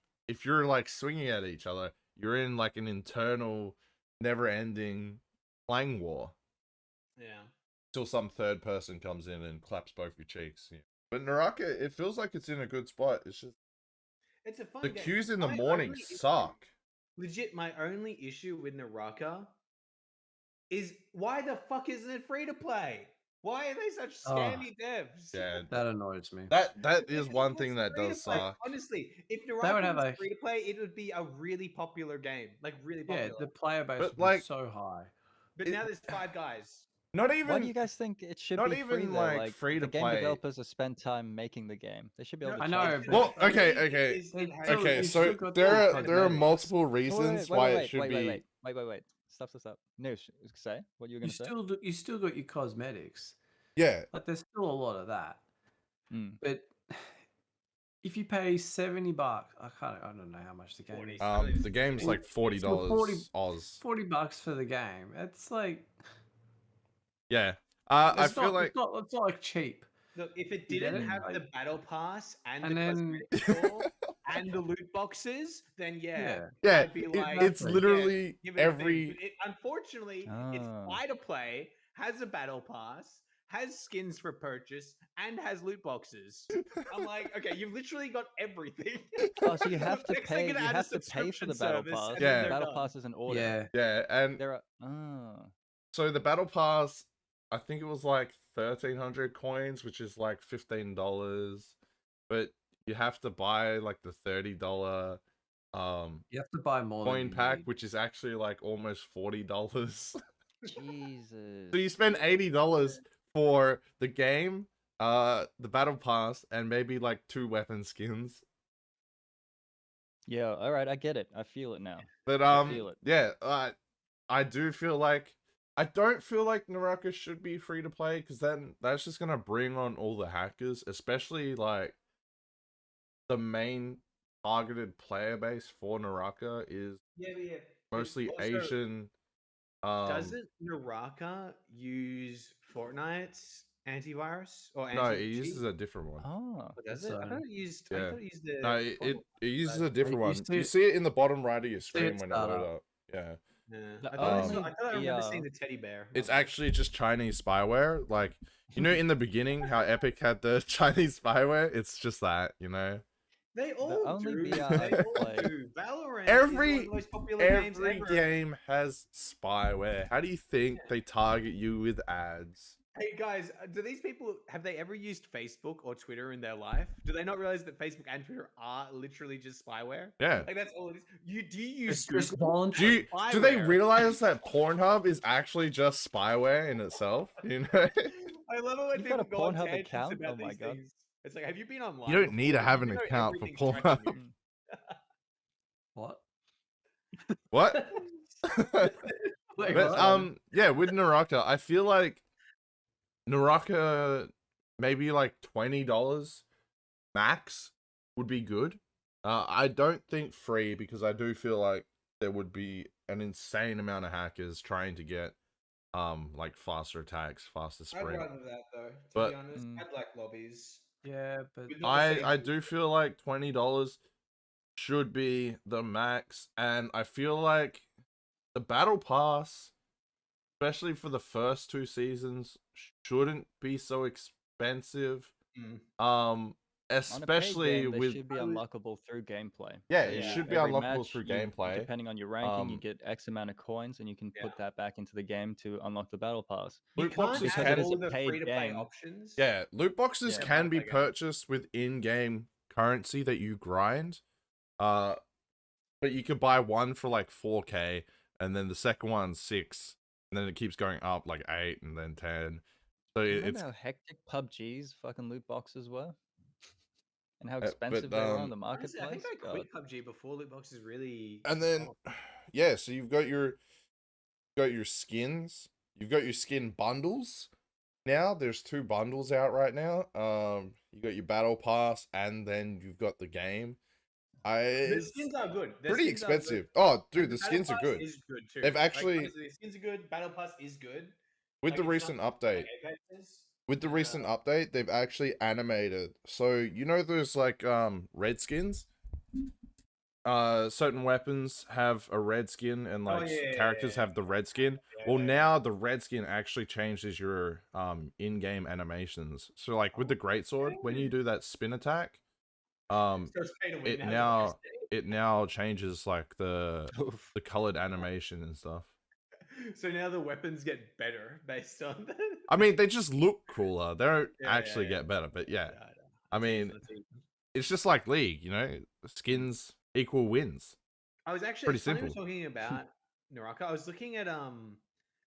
you're like swinging at each other, you're in like an internal, never-ending clang war Yeah. till some third person comes in and claps both your cheeks. Yeah. But Naraka, it feels like it's in a good spot. It's just It's a fun the game. queues in the My morning only issue- suck. Legit, my only issue with Naraka is why the fuck isn't it free to play? Why are they such scammy devs? Yeah, That annoys me. that If is it one was thing that free to does play- suck. Honestly, if would Naraka have was a- free to play, it would be a really popular game. Like really Yeah, popular. the player base But, would be like- so high. But now there's 5 guys. Not why do you even guys think it should not be free? even, Though? like, free to the game play. developers have spent time making the game. They should be able to. I charge know, for Well, it. okay. Okay, You've so still got there the are cosmetics. multiple Oh, wait, reasons wait, why wait, it should wait, be. Wait. Stop. Noosh, say what you were You gonna say. you still got your cosmetics. Yeah, Like there's still a lot of that. Mm. But if you pay $70, I don't know how much the game 40. is. the game's like $40 Still 40 Oz. $40 for the game. It's like Yeah, I it's feel not, like it's not like cheap. Look, if it You get didn't it? have Like- the battle pass and And the then- cosmetic store and the loot boxes, then Yeah. Yeah, I'd be like, it's yeah, literally give it a thing. every. But unfortunately, it's Ah. free to play, has a battle pass, has skins for purchase, and has loot boxes. I'm like, okay, you've literally got everything. Oh, so you have to Next, they're pay. You gonna add a have to pay for the subscription battle service, pass. and Yeah. then they're Battle done. pass is an order. Yeah. Yeah, and There are. Oh. so the battle pass, I think it was like 1,300 coins, which is like $15. But you have to buy like the $30 You have to buy more than coin you pack, need. which is actually like almost $40. Jesus. So you spend $80 for the game, the battle pass, and maybe like 2 weapon skins. Yeah. All right. I get it. I feel it now. But I feel it. yeah, I do feel like I don't feel like Naraka should be free to play, because then that's just gonna bring on all the hackers, especially like the main targeted player base for Naraka is Yeah. mostly Also, Asian. Doesn't Naraka use Fortnite's antivirus or No, it anti-cheat? uses a different one. Oh. Oh, does it? So- I thought it used. I Yeah. thought it used the. No, it Fortnite. uses a But- different you one. see You it- see it in the bottom right of your see screen it when it start load up. up. Yeah. Yeah. The I thought I only remember the, seeing the teddy bear. It's actually just Chinese spyware. Like, you know, in the beginning, how Epic had the Chinese spyware? It's just that, you know? They all only do. VR They I've all played- do. Valorant Every- is one of the most popular games Every ever. game has spyware. How do you think they target you with ads? Hey guys, do these people have they ever used Facebook or Twitter in their life? Do they not realize that Facebook and Twitter are literally just spyware? Yeah. Like that's all it is. Do you use It's just Google? voluntary. Do they Spyware. realize that Pornhub is actually just spyware in itself? You know? I love it when You've got a people go on Pornhub tangents account? about Oh my these God. things. It's like, have you been online? You don't need to before? have You an know account for everything's tracking Pornhub. you. What? What? Wait, But what? yeah, with Naraka, I feel like Naraka maybe like $20 max would be good. I don't think free, because I do feel like there would be an insane amount of hackers trying to get like faster attacks, faster I'd sprint. rather that though. To But- be honest, Mm. I'd like lobbies. Yeah, but With not the same I do feel like $20 should be the max, and I feel like the battle pass, especially for the first 2 seasons, shouldn't be so expensive. Mm. On a paid Especially game, they with should be I would- unlockable through gameplay. yeah, So it Yeah. should be every unlockable match, through you- gameplay. Depending on your ranking, you Um, get X amount of coins, and you can Yeah. put that back into the game to unlock the battle pass. You Loot can't boxes have can- all It's a the paid free-to-play game. options. Yeah, loot boxes Yeah, can be battle game. purchased with in-game currency that you grind. But you could buy one for like 4K, and then the second one's 6, and then it keeps going up like 8 and then 10. So Do you it's remember how hectic PUBG's fucking loot boxes were? And how but, expensive they were on the Honestly, I marketplace? think I quit PUBG before loot boxes really. and then stopped. yeah, so you've got your skins, you've got your skin bundles. Now there's 2 bundles out right now. You got your battle pass, and then you've got the game. The It's skins are good. The pretty skins are good. expensive. Oh, And dude, the Battle skins are Pass good. Is good too. They've Like, actually- honestly, the skins are good. Battle Pass is good. With Like, the it's recent not update. like Apex is. With the recent update, they've actually animated. So you know those like red skins? Certain weapons have a red skin, and like characters have the red skin. Yeah, Well, yeah, now the red skin actually changes your in-game animations. So like with the greatsword, when you do that spin attack, So it's pay to win it now, now- is it? it now changes like the Oof. colored animation and stuff. So now the weapons get better based on. I mean, they just look cooler. They don't Yeah, actually yeah. get better, but yeah. I know. I mean, it's just like League, you know? Skins equal wins. I was actually pretty it's funny we're simple. talking about Naraka. I was looking at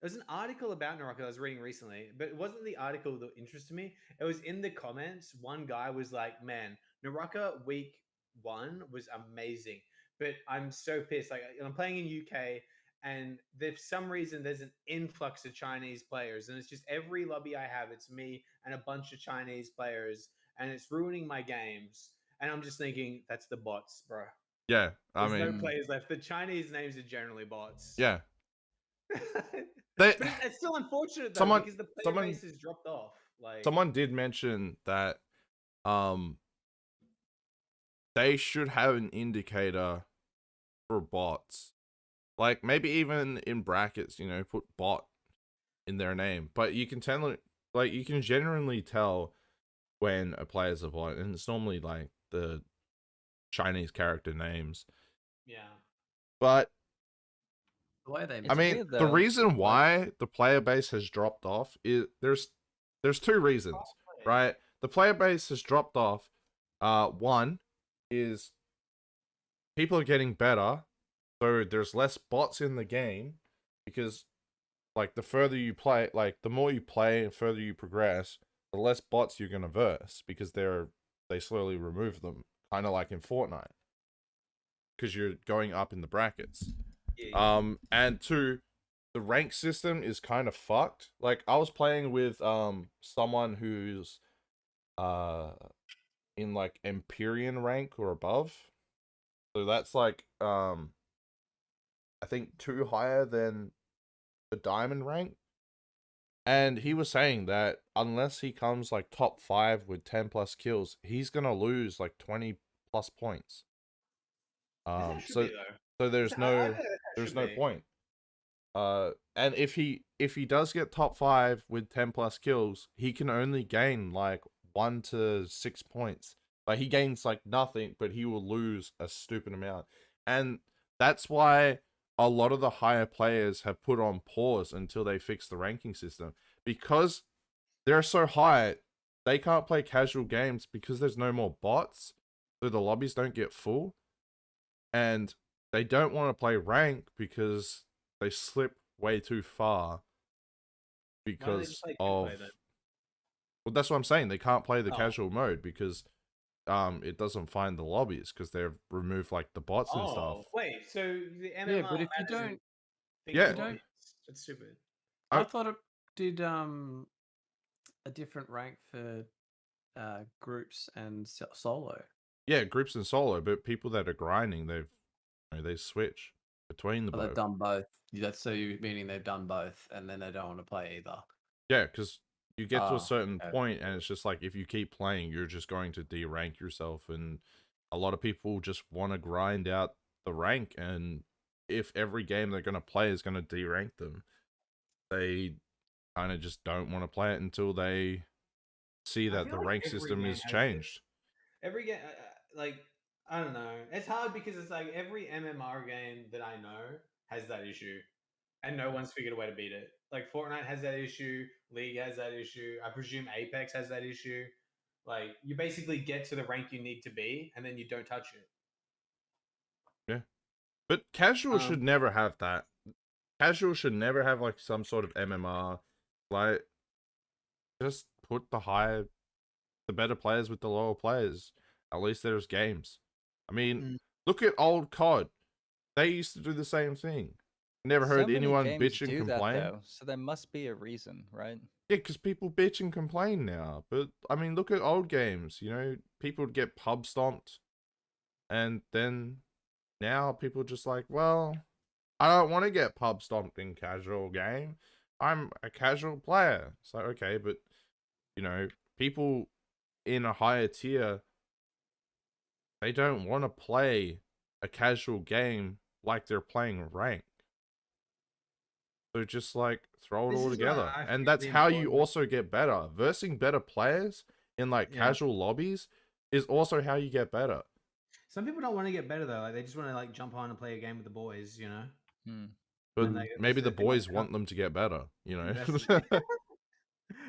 there's an article about Naraka I was reading recently, but it wasn't the article that interested me. It was in the comments. One guy was like, "Man, Naraka week 1 was amazing, but I'm so pissed. Like I'm playing in UK, and for some reason there's an influx of Chinese players, and it's just every lobby I have, it's me and a bunch of Chinese players, and it's ruining my games." And I'm just thinking, that's the bots, bro. Yeah, I There's no mean, players left. The Chinese names are generally bots. yeah. but They, it's still unfortunate though, Someone- because the player someone- base has dropped off. Like someone did mention that they should have an indicator for bots. Like maybe even in brackets, you know, put bot in their name. But you can tell, like, you can genuinely tell when a player's a bot, and it's normally like the Chinese character names. yeah. But The way they I It's mean, weird, the though. reason why the player base has dropped off is there's two reasons, right? The player base has dropped off. One is people are getting better, so there's less bots in the game because, like, the further you play, like, the more you play and further you progress, the less bots you're gonna verse because they slowly remove them, kind of like in Fortnite, because you're going up in the brackets. Yeah. And two, the rank system is kind of fucked. Like, I was playing with someone who's in like Empyrean rank or above. So that's like I think 2 higher than the diamond rank. And he was saying that unless he comes like top 5 with 10 plus kills, he's gonna lose like 20 plus points. So there's I no think that there's should no be. point. And if he does get top 5 with 10 plus kills, he can only gain like 1 to 6 points. Like, he gains like nothing, but he will lose a stupid amount. And that's why a lot of the higher players have put on pause until they fix the ranking system, because they're so high, they can't play casual games because there's no more bots, so the lobbies don't get full, and they don't want to play rank because they slip way too far because of, well, that's what I'm saying. They can't play the casual mode because it doesn't find the lobbies because they've removed like the bots and stuff. Wait, so the MMR Yeah, but if you don't, Yeah. That's stupid. I thought it did a different rank for groups and solo. Yeah, groups and solo, but people that are grinding, they switch between the But both. they've done both. That's so you meaning they've done both, and then they don't want to play either. Yeah, because you get to a certain point, and it's just like, if you keep playing, you're just going to de-rank yourself, and a lot of people just want to grind out the rank, and if every game they're going to play is going to de-rank them, they kind of just don't want to play it until they see that the rank system is changed. Every game, like, I don't know. It's hard because it's like every MMR game that I know has that issue, and no one's figured a way to beat it. Like, Fortnite has that issue, League has that issue. I presume Apex has that issue. Like, you basically get to the rank you need to be, and then you don't touch it. Yeah, but casual should never have that. Casual should never have like some sort of MMR. Like, just put the better players with the lower players. At least there's games. I mean, look at old COD. They used to do the same thing. Never heard anyone bitch and complain. That, though, so there must be a reason, right? Yeah, because people bitch and complain now. But I mean, look at old games. You know, people would get pub stomped, and then now people just like, well, I don't want to get pub stomped in casual game. I'm a casual player. So okay, but you know, people in a higher tier, they don't want to play a casual game like they're playing rank. So just like throw it all together. And that's how you also get better. Versing better players in like casual lobbies is also how you get better. Some people don't want to get better though. Like, they just want to like jump on and play a game with the boys, you know? But maybe the boys want them to get better, you know?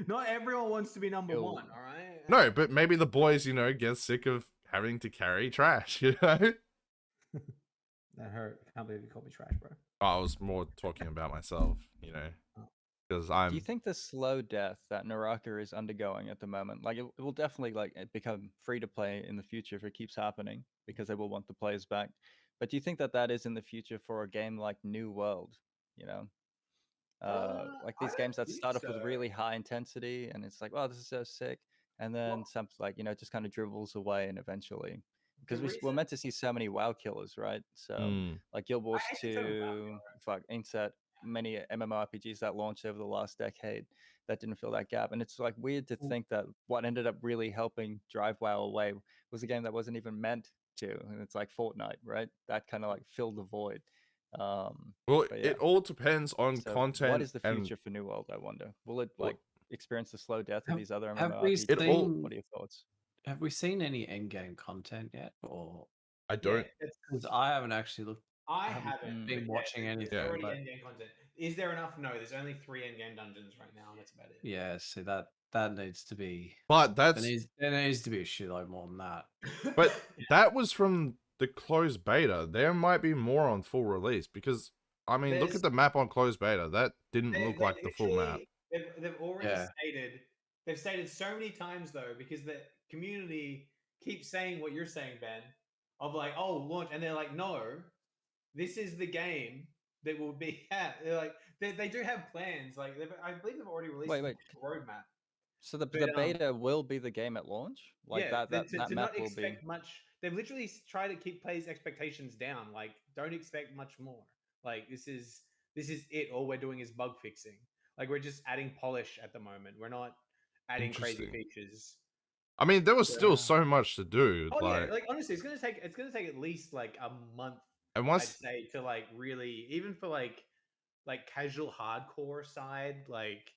Not everyone wants to be number 1, all right? No, but maybe the boys, you know, get sick of having to carry trash, you know? That hurt. I can't believe you called me trash, bro. I was more talking about myself, you know? Because I'm... Do you think the slow death that Naraka is undergoing at the moment, like, it will definitely like become free to play in the future if it keeps happening, because they will want the players back. But do you think that that is in the future for a game like New World, you know? Like these games that start off with really high intensity, and it's like, oh, this is so sick, and then something like, you know, just kind of dribbles away, and eventually, because we're meant to see so many WoW killers, right? So like Guild Wars 2, Inset, many MMORPGs that launched over the last decade that didn't fill that gap. And it's like weird to think that what ended up really helping drive WoW away was a game that wasn't even meant to. And it's like Fortnite, right? That kind of like filled the void. Well, but yeah. it all depends on So content. what is the and future for New World, I wonder? Will it Well, like experience the slow death of Have- these other have we MMORPGs? seen- What are your thoughts? Have we seen any endgame content yet? Or I don't. because I haven't actually looked. I haven't haven't been but watching there's anything, already but- endgame content. Is there enough? No, there's only 3 endgame dungeons right now, and that's about it. Yeah, see that needs to be. But that's There needs to be a shitload more than that. but that was from the closed beta. There might be more on full release because I mean, look There's- at the map on closed beta. That didn't look like the full map. They've already Yeah. stated. They've stated so many times though, because the community keeps saying what you're saying, Ben, of like, oh, launch, and they're like, no, this is the game that will be. Yeah, they're like, they do have plans. Like, I believe they've already released Wait. a roadmap. So the But, beta will be the game at launch? Like yeah, that to map not will be. expect much. They've literally tried to keep players' expectations down. Like, don't expect much more. Like, this is it. All we're doing is bug fixing. Like, we're just adding polish at the moment. We're not adding crazy Interesting. features. I mean, there was still Yeah. so much to do. Oh like, yeah, like honestly, it's gonna take at least like a month. and I'd once say to like really, even for like casual hardcore side, like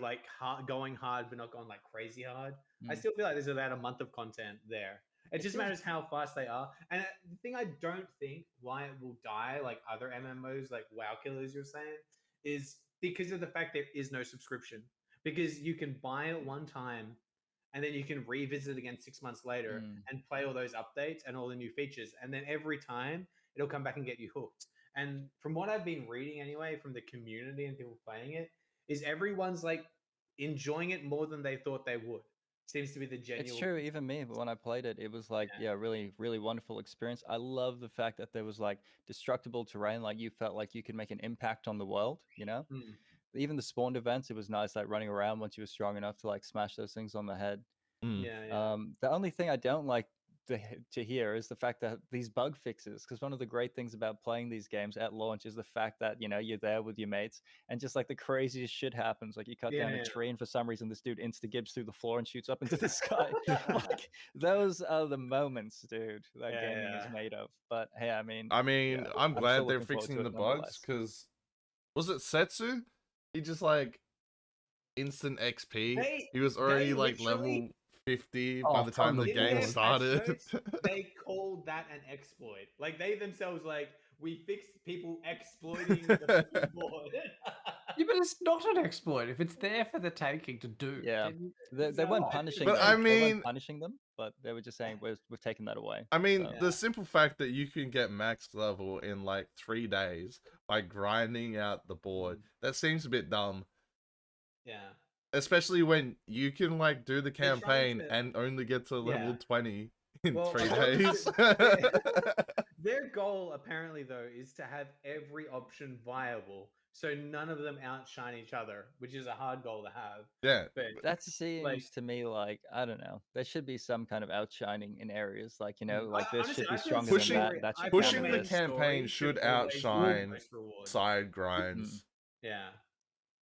like going hard but not going like crazy hard. I Mm. still feel like there's about a month of content there. It just matters how fast they are. And the thing I don't think why it will die like other MMOs like WoW Killers you're saying is because of the fact there is no subscription. Because you can buy it one time and then you can revisit it again 6 months later and play all those updates and all the new features. And then every time it'll come back and get you hooked. And from what I've been reading anyway, from the community and people playing it, is everyone's like enjoying it more than they thought they would. Seems to be the genuine. It's true. Even me, when I played it, it was like, really, really wonderful experience. I love the fact that there was like destructible terrain. Like you felt like you could make an impact on the world, Even the spawned events, it was nice, like running around once you were strong enough to like smash those things on the head. Yeah. The only thing I don't like to hear is the fact that these bug fixes, because one of the great things about playing these games at launch is the fact that you're there with your mates and just like the craziest shit happens. Like you cut down a tree and for some reason this dude insta-gibs through the floor and shoots up into the sky. Like those are the moments, dude, that gaming is made of. But hey, I mean I'm glad still they're looking forward fixing to the it bugs nonetheless. because was it Setsu? He just like instant XP. He was already like level 50 by the time the game started. They called that an exploit. Like they themselves like, we fixed people exploiting the keyboard. Yeah, but it's not an exploit if it's there for the taking to do. Yeah, then they weren't punishing But them. I They mean- weren't punishing them, but they were just saying we've taken that away. I mean, So- the simple fact that you can get max level in like 3 days by grinding out the board, that seems a bit dumb. Yeah. Especially when you can like do the They're trying campaign to- and only get to level Yeah. 20 in Well, 3 according days. Their goal apparently though is to have every option viable, so none of them outshine each other, which is a hard goal to have. Yeah. But That seems to me like, I don't know, there should be some kind of outshining in areas like, like this honestly, should be I feel stronger pushing- than that. That should pushing counter the this. campaign should outshine most reward. side grinds. Yeah.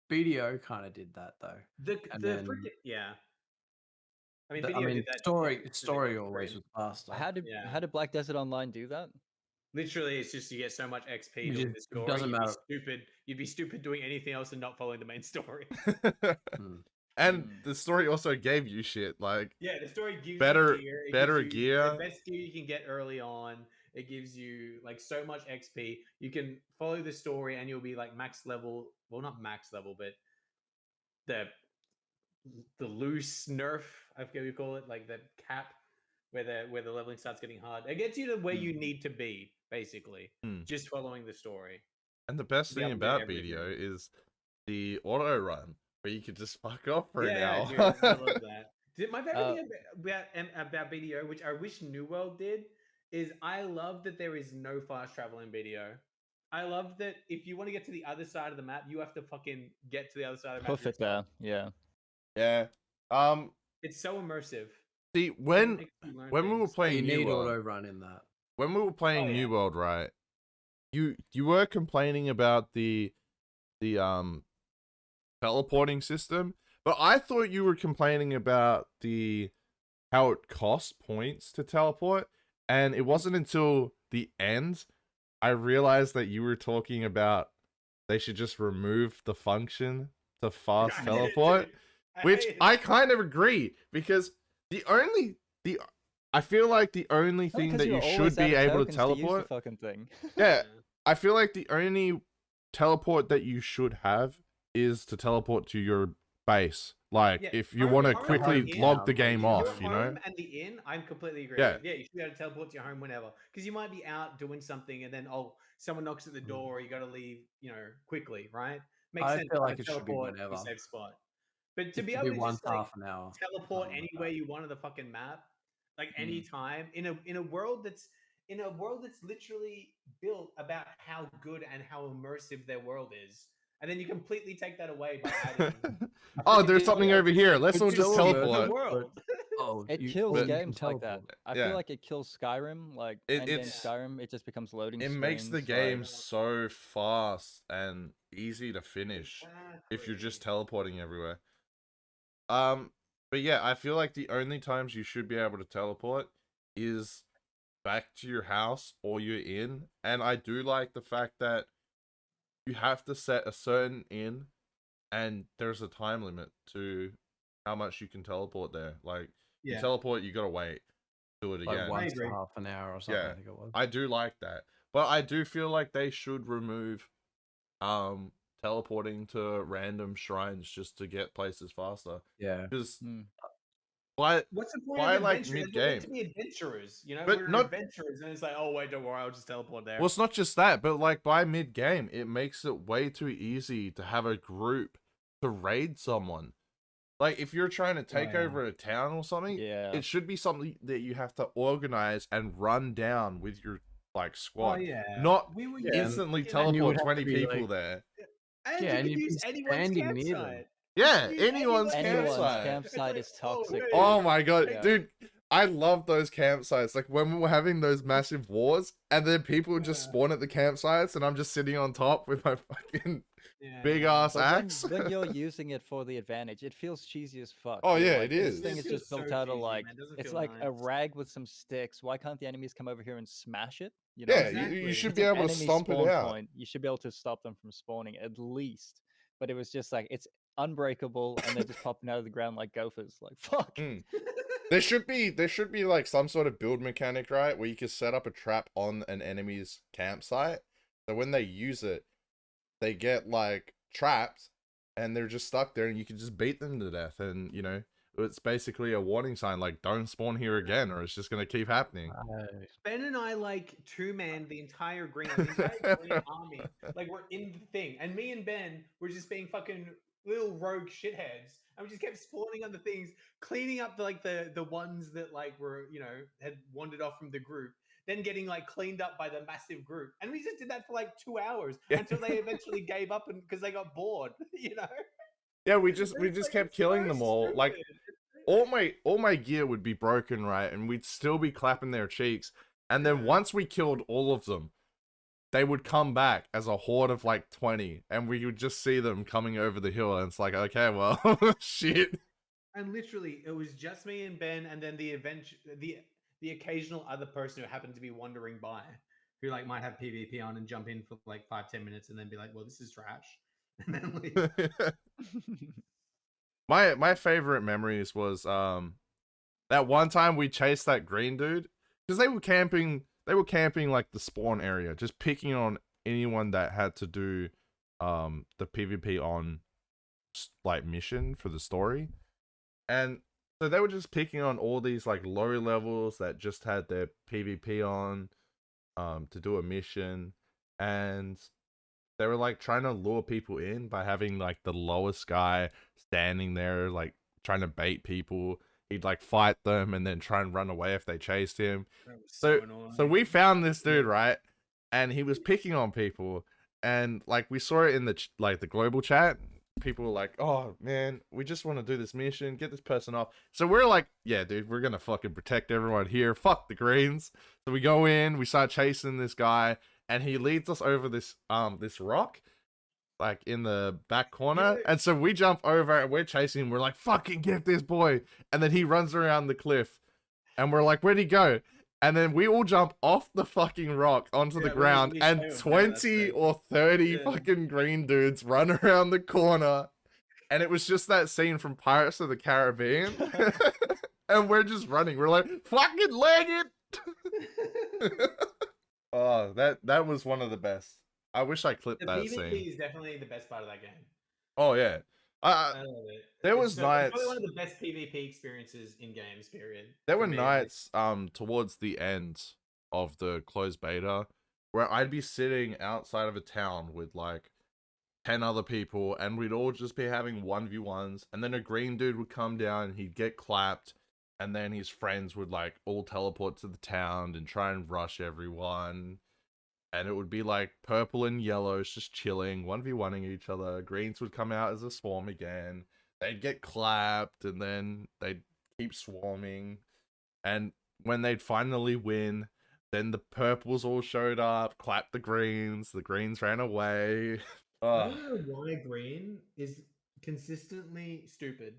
BDO kind of did that though. The And the then- freaking I mean, I video mean, did that story always was faster. How did Black Desert Online do that? Literally, it's just you get so much XP Which doing is- the story. doesn't you'd matter. Be stupid. You'd be stupid doing anything else and not following the main story. And the story also gave you shit like Yeah, the story gives Better- you gear. It better gives you gear. the best gear you can get early on. It gives you like so much XP. You can follow the story and you'll be like max level. Well, not max level, but the loose nerf, I forget what you call it, like the cap where the leveling starts getting hard. It gets you to where you need to be, basically, just following the story. And the best Be thing able to do about everything. BDO is the auto run where you could just fuck off for an hour. Dude, I love that. My favorite thing about BDO, which I wish New World did, is I love that there is no fast travel in BDO. I love that if you want to get to the other side of the map, you have to fucking get to the other side of the map. Hoof it there, yeah. Yeah. It's so immersive. See, It when makes you learn we were things. playing you New need World, auto run in that. when we were playing Oh, yeah. New World, right? you were complaining about the teleporting system, but I thought you were complaining about how it costs points to teleport, and it wasn't until the end I realized that you were talking about they should just remove the function to fast teleport, which I kind of agree, because I feel like the only thing that you should be able to teleport, fucking thing. yeah, I feel like the only teleport that you should have is to teleport to your base. Like, if you want to quickly log the game off, you know? And the inn, I'm completely agree. Yeah. Yeah, you should be able to teleport to your home whenever. Because you might be out doing something and then, someone knocks at the door, you got to leave, quickly, right? Makes sense. I feel like it should be whenever. Safe spot. But to be able to just half an hour, teleport anywhere you want on the fucking map, like any time, in a world that's literally built about how good and how immersive their world is. And then you completely take that away by adding. Oh, there's something over here. Let's all just teleport. It kills games like that. I feel like it kills Skyrim. Like it's Skyrim, it just becomes loading. It makes the game so fast and easy to finish if you're just teleporting everywhere. But yeah, I feel like the only times you should be able to teleport is back to your house or your inn. And I do like the fact that you have to set a certain inn, and there's a time limit to how much you can teleport there. Like, you teleport, you gotta wait, do it again. Like once a half an hour or something. Yeah, I think it was. I do like that, but I do feel like they should remove teleporting to random shrines just to get places faster. Yeah, because what's the point of like mid-game? To be adventurers, but we're not adventurers, and it's like, oh wait, don't worry, I'll just teleport there. Well, it's not just that, but like by mid-game, it makes it way too easy to have a group to raid someone. Like, if you're trying to take over a town or something, it should be something that you have to organize and run down with your squad. Not instantly teleport 20 people there. And you can use anyone's campsite. Yeah, anyone's campsite. Campsite is toxic. Oh my god, dude. I love those campsites. Like, when we were having those massive wars, and then people would just spawn at the campsites, and I'm just sitting on top with my fucking big-ass axe. When you're using it for the advantage, it feels cheesy as fuck. Oh, yeah, it is. This thing is just built out of, it's like a rag with some sticks. Why can't the enemies come over here and smash it? You know? Yeah, you should be able to stomp it out. You should be able to stop them from spawning, at least. But it was just like, it's unbreakable, and they're just popping out of the ground like gophers. Like, fuck. There should be like some sort of build mechanic, right, where you can set up a trap on an enemy's campsite, so when they use it, they get like trapped, and they're just stuck there, and you can just beat them to death, and it's basically a warning sign, like, don't spawn here again, or it's just gonna keep happening. Ben and I two-man the entire green army, like, we're in the thing, and me and Ben were just being fucking little rogue shitheads, and we just kept spawning on the things, cleaning up the ones that were had wandered off from the group, then getting cleaned up by the massive group, and we just did that for 2 hours until they eventually gave up and because they got bored, Yeah, we just kept killing them all. Stupid. Like, all my gear would be broken, right, and we'd still be clapping their cheeks, and then once we killed all of them, they would come back as a horde of 20, and we would just see them coming over the hill, and it's like, okay, well, shit. And literally, it was just me and Ben, and then the occasional other person who happened to be wandering by, who might have PvP on and jump in for 5-10 minutes, and then be like, well, this is trash, and then leave. My favorite memories was that one time we chased that green dude, because they were camping the spawn area, just picking on anyone that had to do the PvP on mission for the story. And so they were just picking on all these low levels that just had their PvP on to do a mission, and they were trying to lure people in by having the lowest guy standing there trying to bait people. He'd fight them and then try and run away if they chased him. So we found this dude, right? And he was picking on people, and we saw it in the global chat. People were like, oh man, we just want to do this mission, get this person off. So we're like, yeah, dude, we're gonna fucking protect everyone here. Fuck the greens. So we go in, we start chasing this guy, and he leads us over this rock, like in the back corner, and so we jump over and we're chasing him. We're like, fucking get this boy, and then he runs around the cliff, and we're like, where'd he go? And then we all jump off the fucking rock onto the ground, and 20 or 30 fucking green dudes run around the corner. And it was just that scene from Pirates of the Caribbean. And we're just running. We're like, fucking leg it! Oh, that was one of the best. I wish I clipped that scene. PvP is definitely the best part of that game. Oh, yeah. I love it. There was nights. It's probably one of the best PvP experiences in games, period. There were nights towards the end of the closed beta where I'd be sitting outside of a town with like 10 other people, and we'd all just be having 1v1s, and then a green dude would come down, he'd get clapped, and then his friends would like all teleport to the town and try and rush everyone. And it would be like purple and yellows just chilling, 1v1ing each other. Greens would come out as a swarm again. They'd get clapped, and then they'd keep swarming. And when they'd finally win, then the purples all showed up, clapped the greens ran away. I don't know why green is consistently stupid.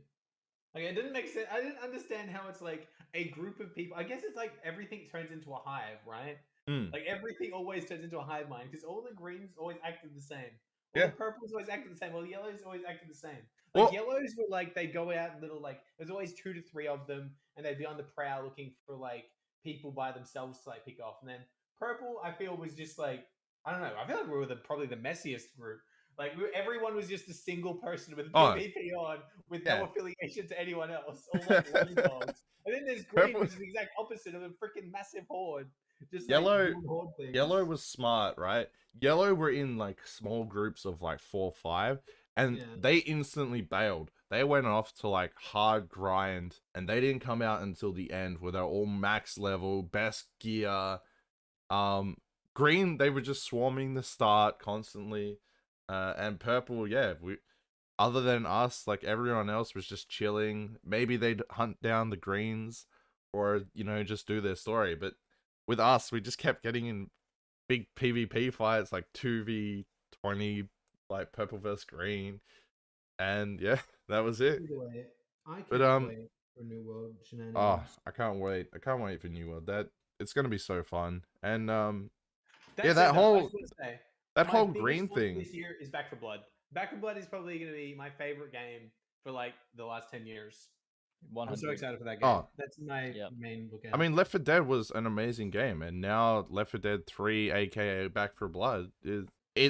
Like, it didn't make sense. I didn't understand how it's like a group of people. I guess it's like everything turns into a hive, right? Like everything always turns into a hive mind because all the greens always acted the same. All the purples always acted the same. All the yellows always acted the same. Like yellows were like, they go out little, like there's always 2 to 3 of them, and they'd be on the prowl looking for like people by themselves to like pick off. And then purple, I feel, was just like, I don't know. I feel like we were probably the messiest group. Like everyone was just a single person with PvP on, with no affiliation to anyone else, all like lone dogs. And then there's green, which is the exact opposite of a freaking massive horde. Just yellow, like, yellow was smart, right? Yellow were in like small groups of like 4 or 5, and they instantly bailed. They went off to like hard grind, and they didn't come out until the end where they're all max level, best gear. Green, they were just swarming the start constantly. And purple, we, other than us, like everyone else was just chilling. Maybe they'd hunt down the greens, or you know, just do their story. But with us, we just kept getting in big PvP fights, like 2v20, like purple versus green, and yeah, that was it. I can't wait for New World shenanigans. Oh, I can't wait! I can't wait for New World. It's gonna be so fun, and that whole green thing this year is Back 4 Blood. Back 4 Blood is probably going to be my favorite game for like the last 10 years. 100. I'm so excited for that game. That's my main look at. I mean, Left 4 Dead was an amazing game, and now Left 4 Dead 3, aka Back 4 Blood,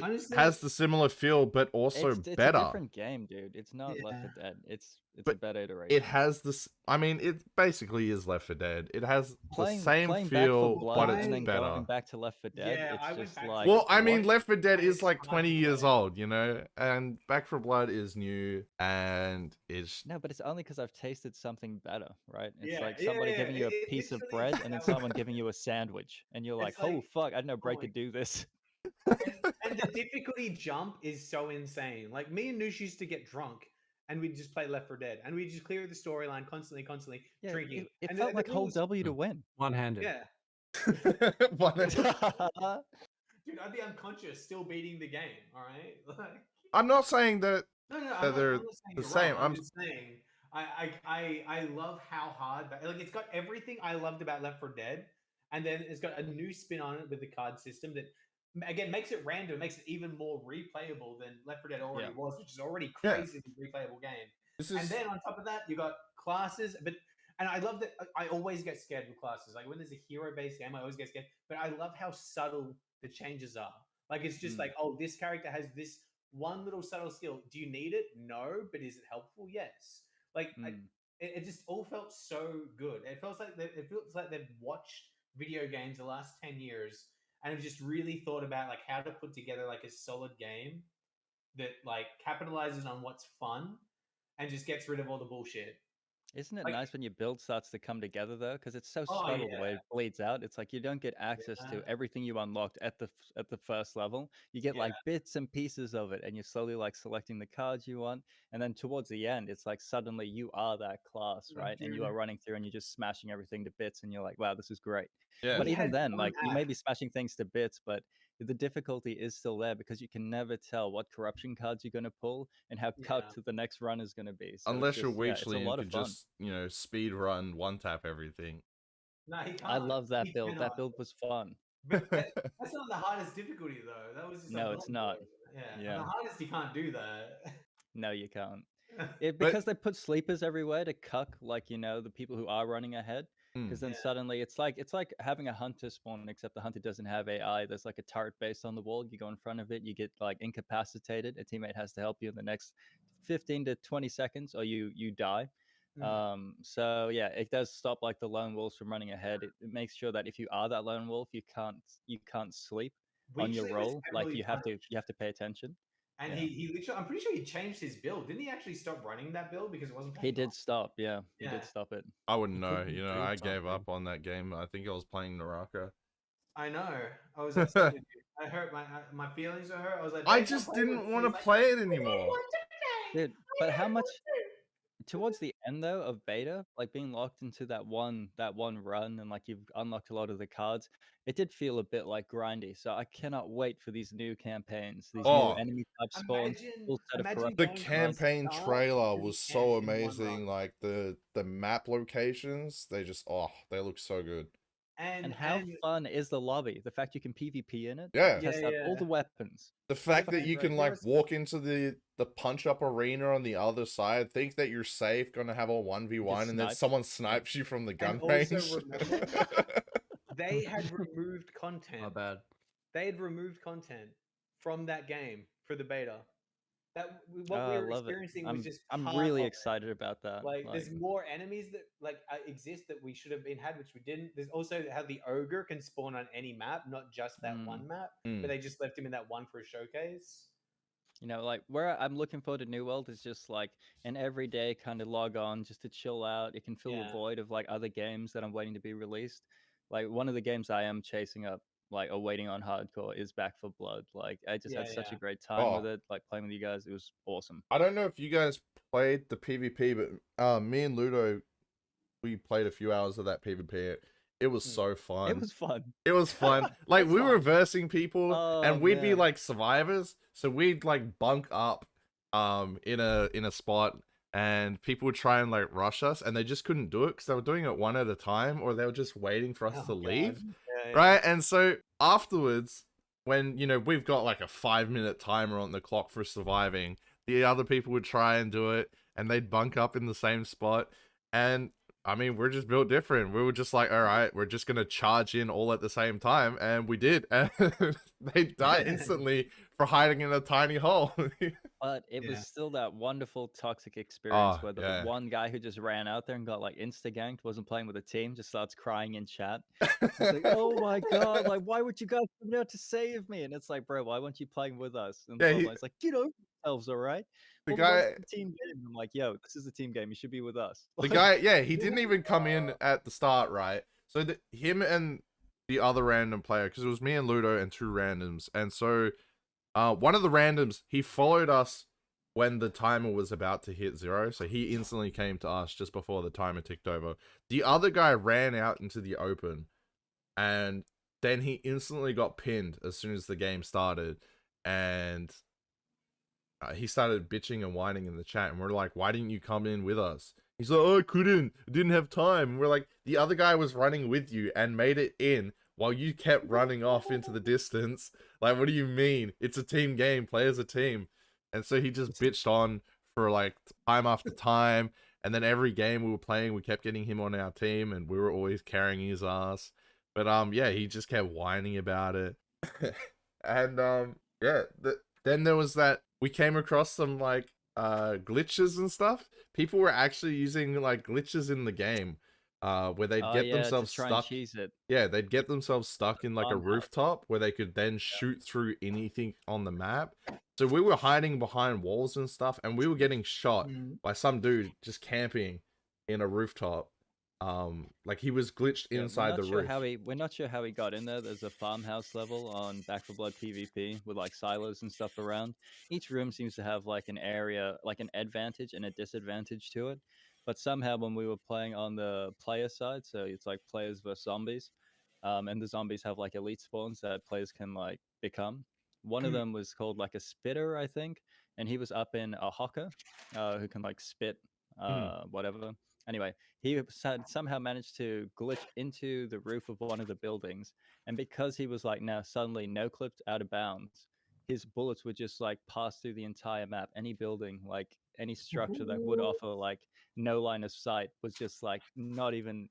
honestly, has the similar feel, but also it's better. It's a different game, dude. It's not Left 4 Dead. It's a better iteration. It has this. I mean, it basically is Left 4 Dead. It has the same feel, but it's better. Going back to Left 4 Dead, it's just like. Well, I mean, Left 4 Dead is like 20 years old, you know, and Back 4 Blood is new, and it's no, but it's only because I've tasted something better, right? It's like somebody giving you a piece of bread, and then someone giving you a sandwich, and you're like, oh fuck, I didn't know bread could do this. And the difficulty jump is so insane. Like me and Noosh used to get drunk, and we'd just play Left 4 Dead, and we'd just clear the storyline constantly drinking. It felt like whole W to win. One-handed. Yeah. Dude, I'd be unconscious still beating the game. All right. Like, I'm not saying that. No, they're the same. I'm just saying. I love how hard. Like it's got everything I loved about Left 4 Dead, and then it's got a new spin on it with the card system that. Again, makes it random, makes it even more replayable than Left 4 Dead already was, which is already crazy replayable game. And then on top of that, you got classes, and I love that. I always get scared with classes. Like when there's a hero-based game, I always get scared. But I love how subtle the changes are. Like it's just like, oh, this character has this one little subtle skill. Do you need it? No, but is it helpful? Yes. Like it just all felt so good. It feels like they've watched video games the last 10 years. And I've just really thought about like how to put together like a solid game that like capitalizes on what's fun and just gets rid of all the bullshit. Isn't it nice when your build starts to come together though? Because it's so subtle the way it bleeds out. It's like you don't get access to everything you unlocked at the first level. You get like bits and pieces of it, and you're slowly like selecting the cards you want. And then towards the end, it's like suddenly you are that class, right? And you are running through and you're just smashing everything to bits, and you're like, wow, this is great. Yeah. But even then, like you may be smashing things to bits, but the difficulty is still there because you can never tell what corruption cards you're going to pull and how cut to the next run is going to be. So Unless you're it's a Weechly lot and of could fun. just, speed run, one tap everything. No, he can't. I love that He build. cannot. That build was fun. But that's not the hardest difficulty though. That was just No, it's not. Yeah. On the hardest, you can't do that. No, you can't. Because they put sleepers everywhere to cuck, like, the people who are running ahead. Because then suddenly it's like having a hunter spawn, except the hunter doesn't have AI. There's like a turret base on the wall. You go in front of it, you get like incapacitated. A teammate has to help you in the next 15 to 20 seconds, or you die. So yeah, it does stop like the lone wolves from running ahead. It makes sure that if you are that lone wolf, you can't sleep on your roll. Like you have to pay attention. And he literally, I'm pretty sure he changed his build. Didn't he actually stop running that build because it wasn't? He did stop. Yeah, he did stop it. I wouldn't know. I gave up on that game. I think I was playing Naraka. I know. I was excited. I hurt my feelings were hurt. I was like, I just didn't want to play it anymore. Dude, but how much towards the end though of beta, like being locked into that one run and like you've unlocked a lot of the cards, it did feel a bit like grindy. So I cannot wait for these new campaigns, these new enemy type spawns. The campaign trailer was so amazing. Like the map locations, they just they look so good. And how fun is the lobby? The fact you can PvP in it, test out all the weapons. The fact that you can like walk into the punch up arena on the other side, think that you're safe, gonna have a 1v1, and then someone snipes you from the gun range. They had removed content. My bad. They had removed content from that game for the beta. That what we were experiencing was just. I'm really excited about that. Like, there's more enemies that exist that we should have had, which we didn't. There's also how the ogre can spawn on any map, not just that one map. But they just left him in that one for a showcase. Like where I'm looking forward to New World is just like an everyday kind of log on just to chill out. It can fill the void of like other games that I'm waiting to be released. Like one of the games I am chasing up, like or waiting on hardcore, is Back 4 Blood. Like I just had such a great time with it. Like playing with you guys, it was awesome. I don't know if you guys played the PvP, but me and Ludo, we played a few hours of that PvP. It was so fun. It was fun. It was fun. Like we were versing people, and we'd be like survivors. So we'd like bunk up, in a spot, and people would try and like rush us, and they just couldn't do it because they were doing it one at a time, or they were just waiting for us to leave. Right? And so afterwards, when, we've got like a 5-minute timer on the clock for surviving, the other people would try and do it, and they'd bunk up in the same spot. And I mean, we're just built different. We were just like, all right, we're just going to charge in all at the same time. And we did. And they died instantly for hiding in a tiny hole. But it was still that wonderful toxic experience where the one guy who just ran out there and got like insta-ganked, wasn't playing with a team, just starts crying in chat. It's like, oh my God, like, why would you guys come out to save me? And it's like, bro, why weren't you playing with us? And it's like, yourselves, all right? The guy, team game. I'm like, yo, this is a team game. You should be with us. The guy, he didn't even come in at the start, right? So him and the other random player, because it was me and Ludo and 2 randoms, and so one of the randoms, he followed us when the timer was about to hit 0, so he instantly came to us just before the timer ticked over. The other guy ran out into the open, and then he instantly got pinned as soon as the game started, and he started bitching and whining in the chat, and we're like, why didn't you come in with us? He's like, oh, I didn't have time. And we're like, the other guy was running with you and made it in while you kept running off into the distance. Like, what do you mean? It's a team game, play as a team. And so he just bitched on for like time after time, and then every game we were playing, we kept getting him on our team, and we were always carrying his ass. But he just kept whining about it. And then there was that, we came across some like glitches and stuff. People were actually using like glitches in the game where they'd get themselves stuck. They'd get themselves stuck in like a rooftop where they could then shoot through anything on the map. So we were hiding behind walls and stuff, and we were getting shot by some dude just camping in a rooftop. Like he was glitched inside the roof. We're not sure how he got in there. There's a farmhouse level on Back 4 Blood PvP with like silos and stuff around. Each room seems to have like an area, like an advantage and a disadvantage to it. But somehow when we were playing on the player side, so it's like players versus zombies, and the zombies have like elite spawns that players can like become. One of them was called like a spitter, I think, and he was up in a hawker who can like spit whatever. Anyway, he had somehow managed to glitch into the roof of one of the buildings, and because he was like now suddenly no clipped out of bounds, his bullets would just like pass through the entire map. Any building, like any structure that would offer like no line of sight was just like not even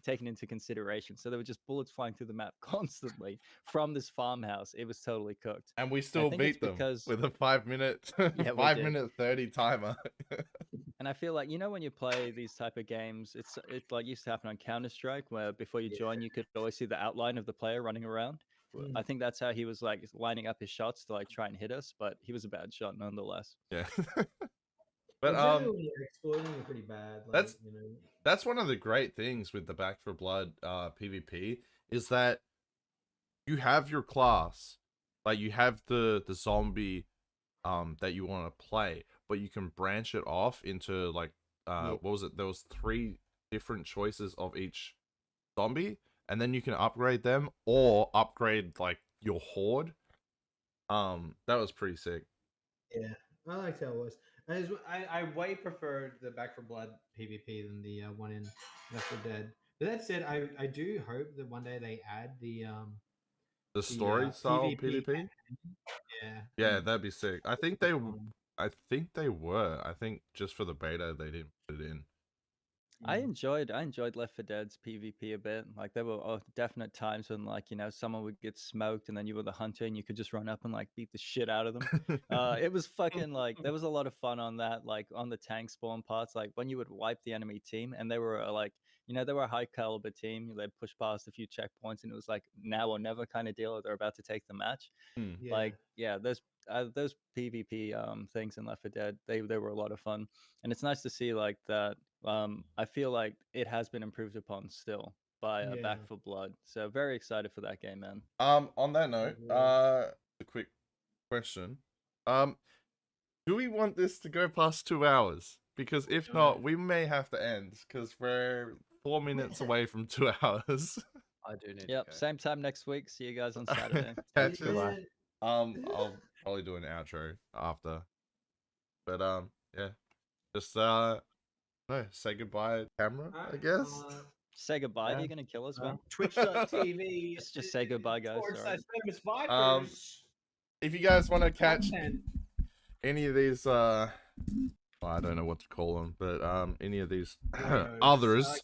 taken into consideration. So there were just bullets flying through the map constantly from this farmhouse. It was totally cooked. And we still beat them because with a 5 minute, Yeah, we 5 did. minute 30 timer. And I feel like, you know, when you play these type of games, it like used to happen on Counter-Strike, where before you join, you could always see the outline of the player running around. I think that's how he was like lining up his shots to like try and hit us, but he was a bad shot nonetheless. Yeah. But But when you're exploiting are pretty bad. Like, that's one of the great things with the Back for Blood PvP is that you have your class, like you have the zombie that you want to play, but you can branch it off into like what was it? There was 3 different choices of each zombie, and then you can upgrade them or upgrade like your horde. That was pretty sick. Yeah, I liked how it was. I way preferred the Back for Blood PvP than the one in Left 4 Dead. But that said, I do hope that one day they add the story style PvP. Yeah, that'd be sick. I think they were. I think just for the beta they didn't put it in. I enjoyed Left 4 Dead's PvP a bit. Like there were definite times when like, you know, someone would get smoked and then you were the hunter and you could just run up and like beat the shit out of them. It was fucking like there was a lot of fun on that, like on the tank spawn parts, like when you would wipe the enemy team and they were like, you know, they were a high caliber team. They'd push past a few checkpoints and it was like now or never kind of deal. They're about to take the match. Like, yeah, those PvP things in Left 4 Dead, they were a lot of fun. And it's nice to see like that. I feel like it has been improved upon still by Back 4 Blood. So very excited for that game, man. On that note, a quick question. Do we want this to go past 2 hours? Because if not, we may have to end because we're 4 minutes away from 2 hours. I do need Yep, to go. same time next week. See you guys on Saturday. I'll probably do an outro after. But yeah. Just no, say goodbye, camera, I guess. Say goodbye. Are you gonna kill us, man? Twitch.tv. Just say goodbye, guys. If you guys want to catch any of these I don't know what to call them, but any of these others,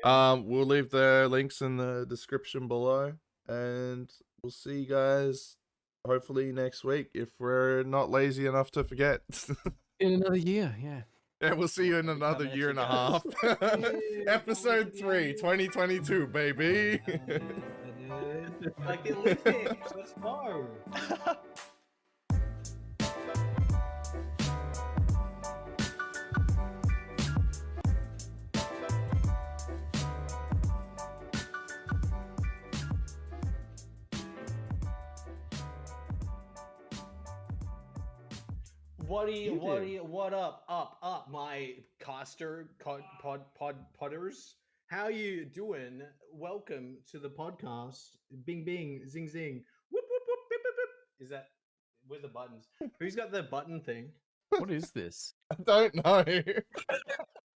we'll leave the links in the description below, and we'll see you guys hopefully next week if we're not lazy enough to forget. In another year, yeah. Yeah, we'll see you in another year and a half. Episode 3, 2022, baby. Like the Olympics, let's go. What up, my podders? How you doing? Welcome to the podcast. Bing, bing, zing, zing. Whoop, whoop, whoop, beep, beep, beep. Is that, where's the buttons? Who's got the button thing? What is this? I don't know.